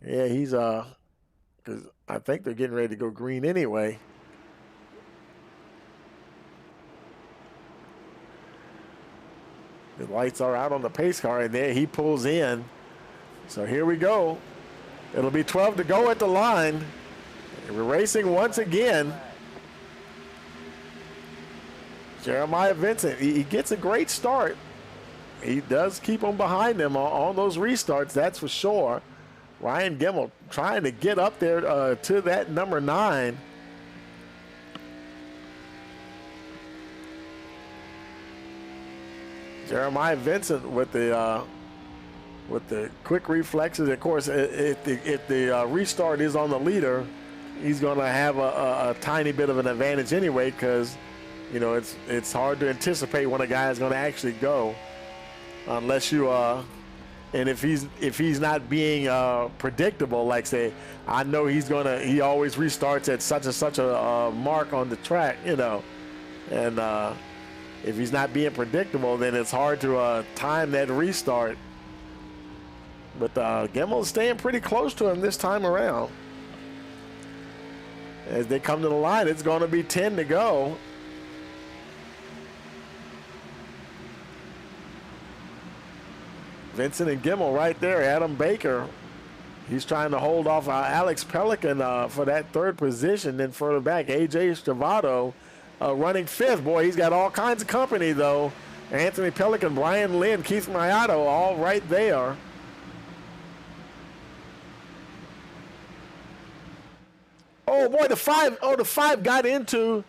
Yeah, he's because I think they're getting ready to go green anyway. The lights are out on the pace car, and there he pulls in. So here we go. It'll be 12 to go at the line. We're racing once again. Jeremiah Vincent, he gets a great start. He does keep them behind him on those restarts, that's for sure. Ryan Gimmel trying to get up there to that number 9. Jeremiah Vincent with the quick reflexes. Of course, if the restart is on the leader, he's going to have a tiny bit of an advantage anyway, because you know it's hard to anticipate when a guy is going to actually go, unless you and if he's not being predictable, like say, I know he always restarts at such and such a mark on the track, you know, and if he's not being predictable, then it's hard to time that restart. But Gimmel is staying pretty close to him this time around. As they come to the line, it's going to be 10 to go. Vincent and Gimmel right there. Adam Baker He's trying to hold off Alex Pelican for that third position. Then further back, A.J. Stravado running fifth. Boy, he's got all kinds of company, though. Anthony Pelican, Brian Lynn, Keith Mayato, all right there. Oh, boy, the five got into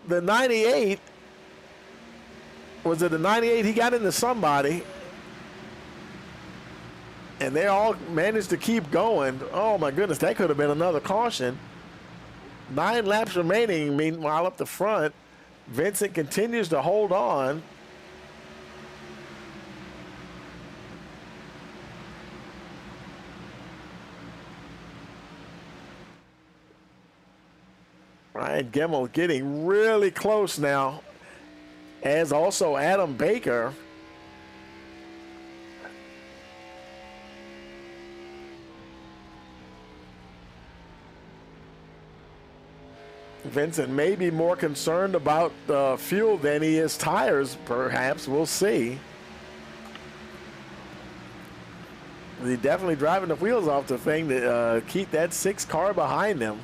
the 98. Was it the 98? He got into somebody. And they all managed to keep going. Oh, my goodness, that could have been another caution. 9 laps remaining, meanwhile, up the front. Vincent continues to hold on. Ryan Gemmel getting really close now, as also Adam Baker. Vincent may be more concerned about fuel than he is tires, perhaps. We'll see. He's definitely driving the wheels off the thing to keep that 6 car behind him.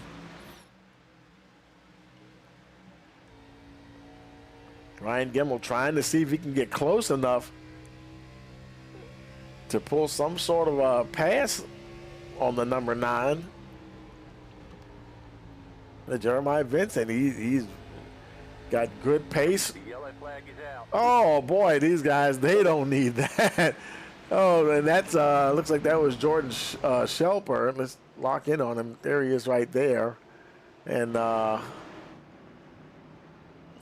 Ryan Gemmel trying to see if he can get close enough to pull some sort of a pass on the number 9. Jeremiah Vincent, he's got good pace. The yellow flag is out. Oh boy, these guys, they don't need that. Oh, and that's looks like that was Jordan Shelper. Let's lock in on him. There he is right there. And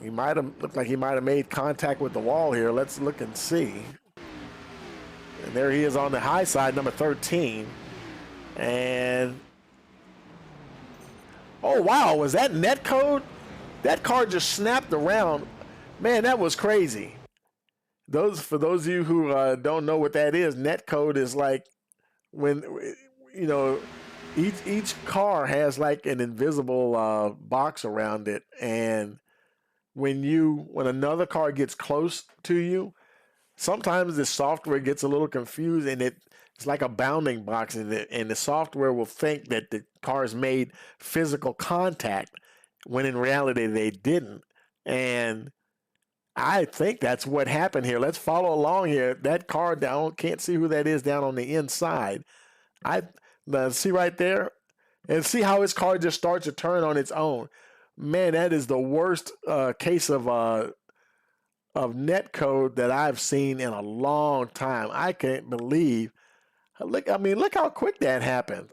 he might have looked like he might have made contact with the wall here. Let's look and see. And there he is on the high side, number 13. And oh, wow, was that net code? That car just snapped around. Man, that was crazy. For those of you who don't know what that is, net code is like when, you know, each car has like an invisible box around it. And when another car gets close to you, sometimes the software gets a little confused and it's like a bounding box, and the software will think that the cars made physical contact when in reality they didn't. And I think that's what happened here. Let's follow along here. That car down, can't see who that is down on the inside. See right there? And see how his car just starts to turn on its own. Man, that is the worst case of net code that I've seen in a long time. I can't believe. Look how quick that happened.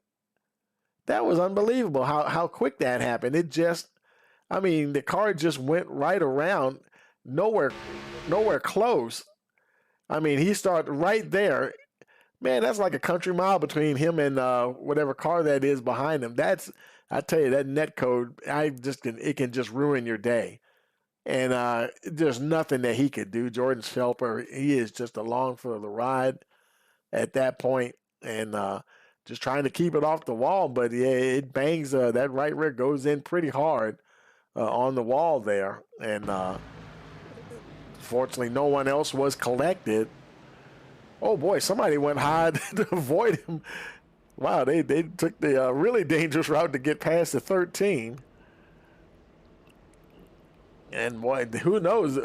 That was unbelievable how quick that happened. The car just went right around, nowhere close. He started right there. Man, that's like a country mile between him and whatever car that is behind him. I tell you, that net code, it can just ruin your day. And there's nothing that he could do. Jordan Shelper, he is just along for the ride at that point, and just trying to keep it off the wall. But yeah, it bangs. That right rear goes in pretty hard on the wall there. And fortunately, no one else was collected. Oh boy, somebody went high to avoid him. Wow, they took the really dangerous route to get past the 13. And boy, who knows?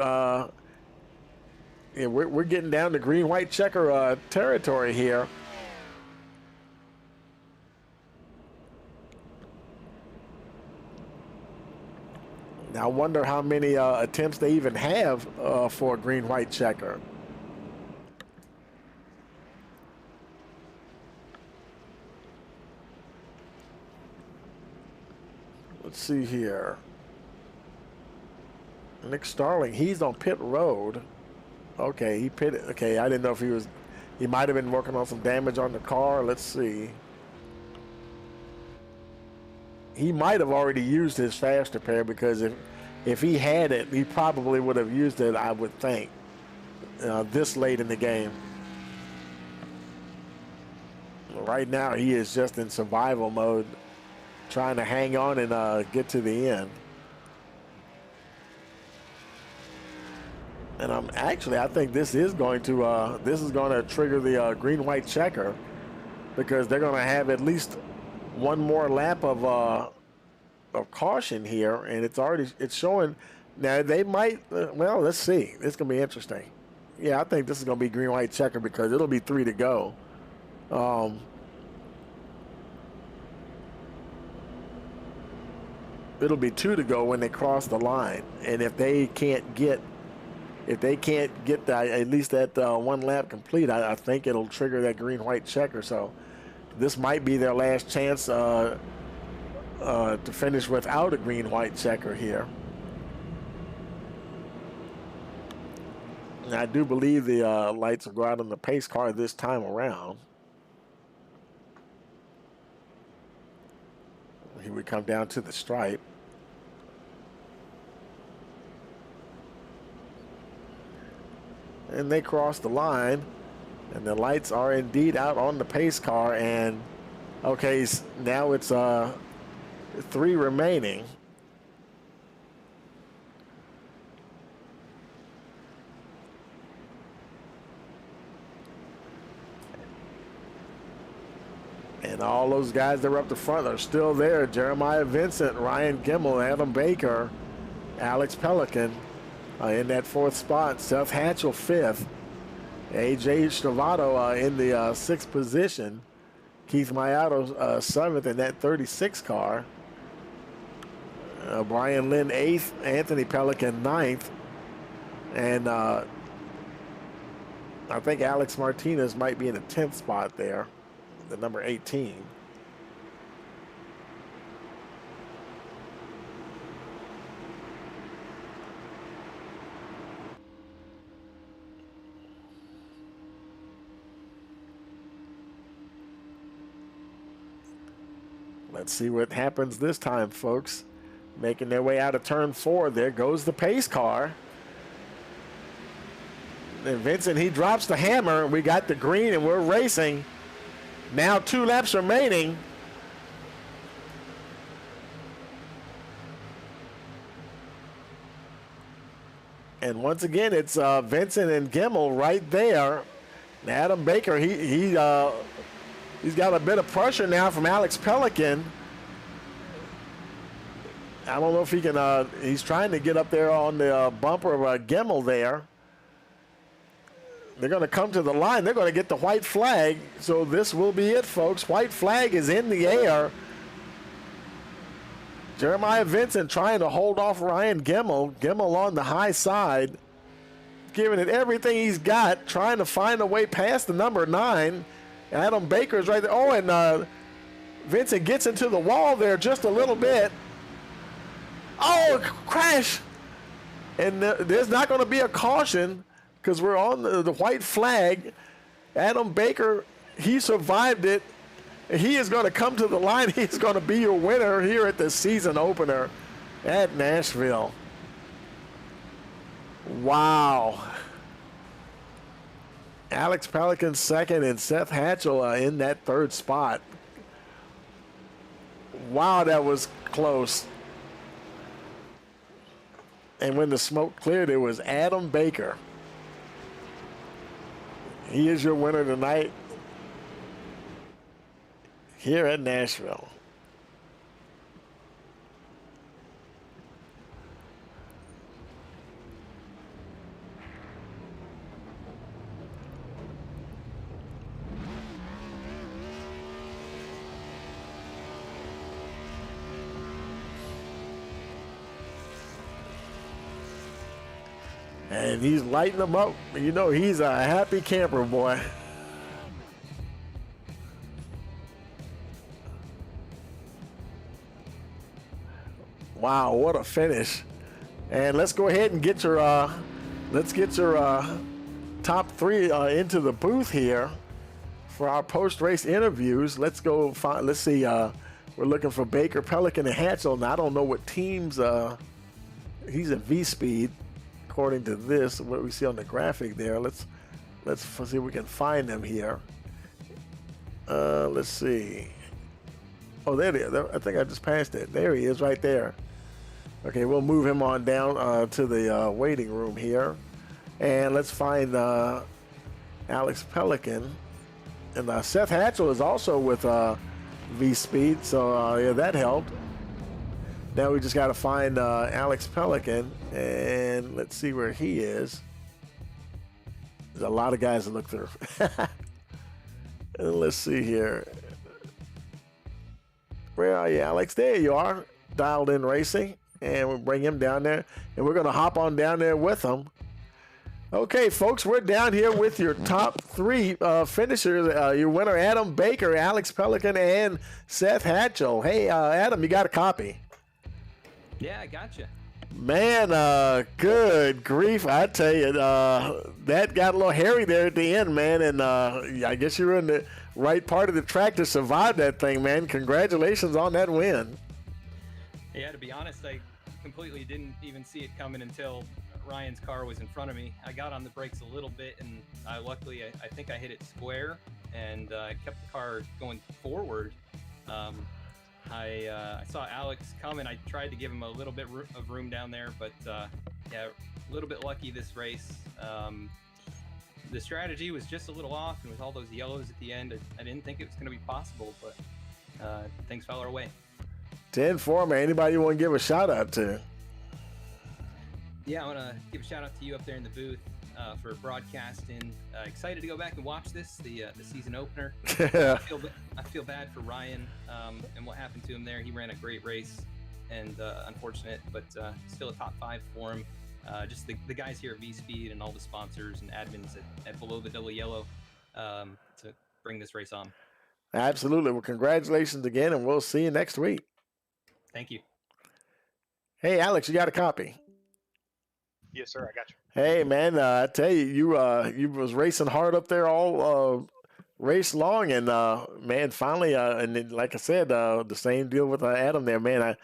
We're getting down to green-white checker territory here. Now, I wonder how many attempts they even have for a green-white checker. Let's see here. Nick Starling, he's on pit road. Okay, he pitted. Okay, I didn't know if he might have been working on some damage on the car. Let's see. He might have already used his fast repair, because if he had it, he probably would have used it, I would think, this late in the game. Right now, he is just in survival mode, trying to hang on and get to the end. And I think this is going to trigger the green-white checker, because they're going to have at least one more lap of caution here, and it's showing. Now they might. Well, let's see. It's going to be interesting. Yeah, I think this is going to be green, white, checker because it'll be 3 to go. It'll be 2 to go when they cross the line, and if they can't get at least that one lap complete, I think it'll trigger that green, white checker. So this might be their last chance to finish without a green, white checker here. And I do believe the lights will go out on the pace car this time around. Here we come down to the stripe. And they cross the line, and the lights are indeed out on the pace car. And okay, now it's 3 remaining. And all those guys that were up the front are still there. Jeremiah Vincent, Ryan Gimmel, Adam Baker, Alex Pelican in that 4th spot. Seth Hatchell 5th. AJ Stravato in the 6th position. Keith Mayato 7th in that 36 car. Brian Lynn 8th. Anthony Pelican 9th. And I think Alex Martinez might be in the 10th spot there. The number 18. Let's see what happens this time, folks. Making their way out of turn 4. There goes the pace car. And Vincent, he drops the hammer. We got the green and we're racing. Now 2 laps remaining. And once again, it's Vincent and Gimmel right there. And Adam Baker, he's got a bit of pressure now from Alex Pelican. I don't know if he can, he's trying to get up there on the bumper of Gimmel there. They're going to come to the line. They're going to get the white flag. So this will be it, folks. White flag is in the air. Jeremiah Vincent trying to hold off Ryan Gimmel. Gimmel on the high side, giving it everything he's got, trying to find a way past the number 9. Adam Baker's right there. Oh, and Vincent gets into the wall there just a little bit. Oh, crash. And there's not going to be a caution, because we're on the white flag. Adam Baker, he survived it. He is going to come to the line. He's going to be your winner here at the season opener at Nashville. Wow. Alex Pelican 2nd and Seth Hatchell in that 3rd spot. Wow, that was close. And when the smoke cleared, it was Adam Baker. He is your winner tonight here at Nashville. And he's lighting them up. You know, he's a happy camper, boy. Wow, what a finish. And let's go ahead and get your top 3 into the booth here for our post-race interviews. Let's go find, let's see, we're looking for Baker, Pelican, and Hatchell. Now I don't know what teams he's in V-Speed. According to this, what we see on the graphic there, let's see if we can find them here. Let's see. Oh, there he is. I think I just passed it. There he is, right there. Okay, we'll move him on down to the waiting room here, and let's find Alex Pelican And Seth Hatchell is also with V-Speed, so yeah, that helped. Now we just got to find Alex Pelican, and let's see where he is. There's a lot of guys to look through. And let's see here. Where are you, Alex? There you are, dialed in racing, and we'll bring him down there, and we're going to hop on down there with him. Okay, folks, we're down here with your top three finishers. Your winner, Adam Baker, Alex Pelican, and Seth Hatchell. Hey, Adam, you got a copy? Yeah, I gotcha. Man, good grief. I tell you, that got a little hairy there at the end, man, and I guess you were in the right part of the track to survive that thing, man. Congratulations on that win. Yeah, to be honest, I completely didn't even see it coming until Ryan's car was in front of me. I got on the brakes a little bit, and luckily I think I hit it square and kept the car going forward. I saw Alex come, and I tried to give him a little bit of room down there, but yeah, a little bit lucky this race. The strategy was just a little off, and with all those yellows at the end, I didn't think it was going to be possible, but things fell our way. 10-4, man. Anybody you want to give a shout out to? Yeah, I want to give a shout out to you up there in the booth for broadcasting. Excited to go back and watch this, the season opener. I feel bad for Ryan and what happened to him there. He ran a great race, and unfortunate, but still a top 5 for him. Just the guys here at V-Speed and all the sponsors and admins at Below the Double Yellow to bring this race on. Absolutely. Well, congratulations again, and we'll see you next week. Thank you. Hey, Alex, you got a copy? Yes, sir. I got you. Hey, man, I tell you, you was racing hard up there all race long, and man, finally, and then, like I said, the same deal with Adam there, man. I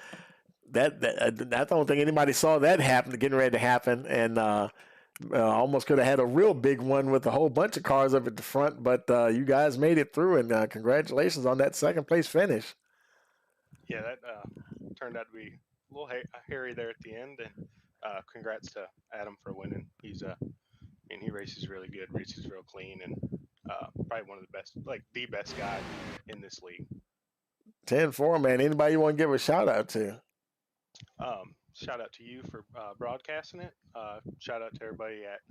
don't think anybody saw that happen, getting ready to happen, and almost could have had a real big one with a whole bunch of cars up at the front, but you guys made it through, and congratulations on that second place finish. Yeah, that turned out to be a little hairy there at the end, and congrats to Adam for winning. He's he races really good, races real clean, and probably one of the best, like the best guy in this league. 10-4, man. Anybody you want to give a shout out to? Shout out to you for broadcasting it. Shout out to everybody at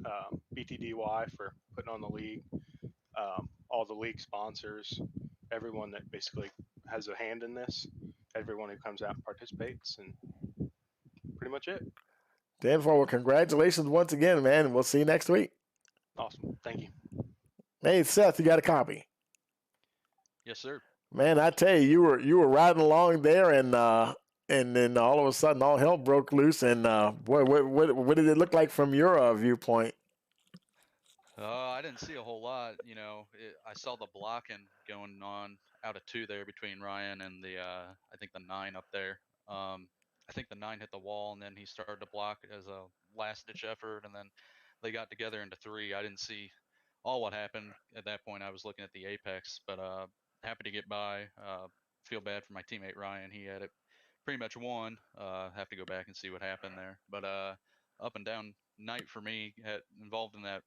BTDY for putting on the league. All the league sponsors, everyone that basically has a hand in this, everyone who comes out and participates, and pretty much it. 10-4, well, congratulations once again, man. We'll see you next week. Awesome. Thank you. Hey, Seth, you got a copy? Yes, sir. Man, I tell you, you were riding along there, and then all of a sudden, all hell broke loose. And boy, what did it look like from your viewpoint? I didn't see a whole lot. I saw the blocking going on out of 2 there between Ryan and the I think the 9 up there. I think the 9 hit the wall, and then he started to block as a last-ditch effort, and then they got together into 3. I didn't see all what happened at that point. I was looking at the apex, but happy to get by. Feel bad for my teammate Ryan. He had it pretty much won. Have to go back and see what happened there. But up and down night for me, involved in that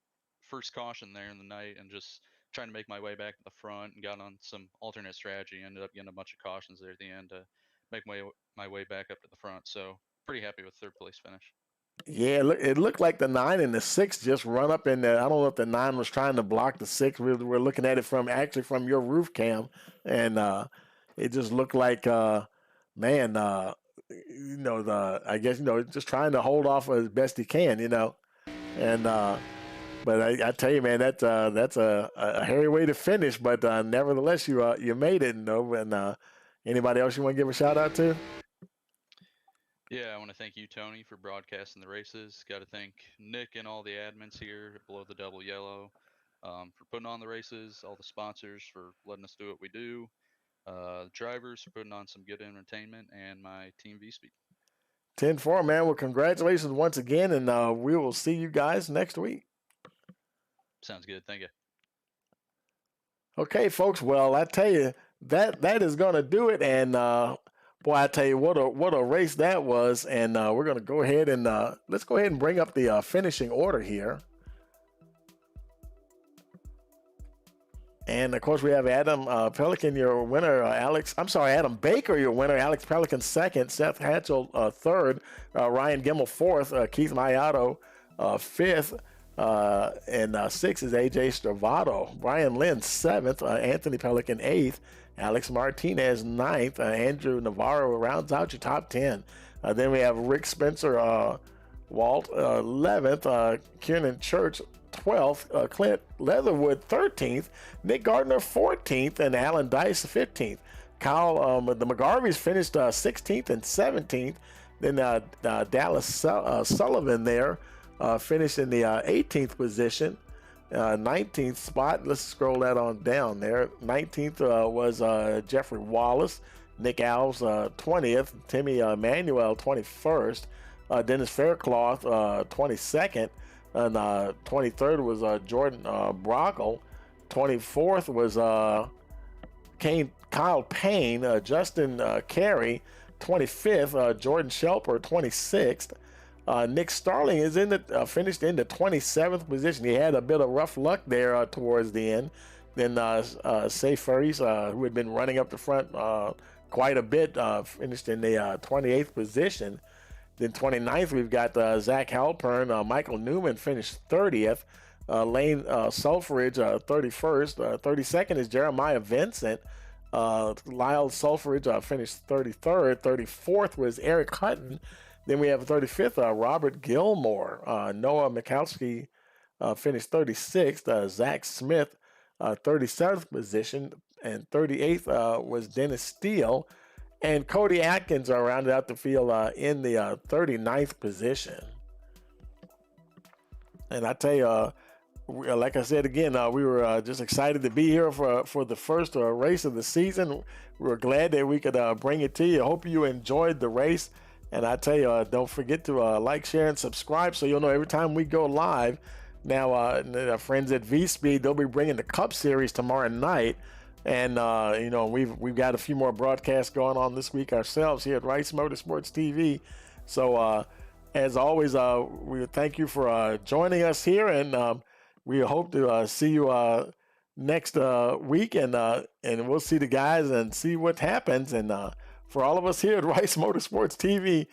first caution there in the night, and just trying to make my way back to the front, and got on some alternate strategy. Ended up getting a bunch of cautions there at the end to make my way back up to the front. So pretty happy with 3rd place finish. Yeah, it looked like the 9 and the 6 just run up in there. I don't know if the 9 was trying to block the 6. We're looking at it from your roof cam, and it just looked like I guess just trying to hold off as best he can, and but I tell you, man, that's a hairy way to finish, but nevertheless you made it, and anybody else you want to give a shout out to? Yeah, I want to thank you, Tony, for broadcasting the races. Got to thank Nick and all the admins here at Below the Double Yellow for putting on the races, all the sponsors for letting us do what we do, drivers for putting on some good entertainment, and my team V-Speed. 10-4, man. Well, congratulations once again, and we will see you guys next week. Sounds good. Thank you. Okay, folks. Well, I tell you, that is going to do it, and boy, I tell you what a race that was, and we're going to go ahead and let's go ahead and bring up the finishing order here. And of course, we have Adam Pelican, your winner. Adam Baker, your winner. Alex Pelican second. Seth Hatchell third. Ryan Gimmel fourth. Keith Mayato fifth. And sixth is AJ Stravato. Brian Lynn seventh. Anthony Pelican eighth. Alex Martinez ninth. Andrew Navarro rounds out your top 10. Then we have Rick Spencer Walt 11th. Kiernan Church 12th, Clint Leatherwood 13th, Nick Gardner 14th, and Alan Dice 15th. Kyle, the McGarveys finished 16th and 17th. Then Dallas Sullivan there finished in the 18th position, 19th spot. Let's scroll that on down there. 19th was Jeffrey Wallace, Nick Alves 20th, Timmy Manuel 21st, Dennis Faircloth 22nd. And 23rd was Jordan Brockle. 24th was Kyle Payne. Justin Carey, 25th. Jordan Shelper, 26th. Nick Starling is finished in the 27th position. He had a bit of rough luck there towards the end. Then Say Furries, who had been running up the front quite a bit, finished in the 28th position. Then 29th, we've got Zach Halpern. Michael Newman finished 30th. Lane Sulfridge, 31st. 32nd is Jeremiah Vincent. Lyle Sulfridge finished 33rd. 34th was Eric Hutton. Then we have 35th, Robert Gilmore. Noah Mikowski finished 36th. Zach Smith, 37th position. And 38th was Dennis Steele. And Cody Atkins rounded out the field in the 39th position. And I tell you, like I said again, we were just excited to be here for the first race of the season. We were glad that we could bring it to you. Hope you enjoyed the race. And I tell you, don't forget to like, share, and subscribe so you'll know every time we go live. Now, our friends at V-Speed, they'll be bringing the Cup Series tomorrow night. And, we've got a few more broadcasts going on this week ourselves here at Rice Motorsports TV. So, as always, we thank you for joining us here. And we hope to see you next week. And we'll see the guys and see what happens. And for all of us here at Rice Motorsports TV,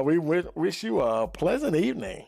we wish you a pleasant evening.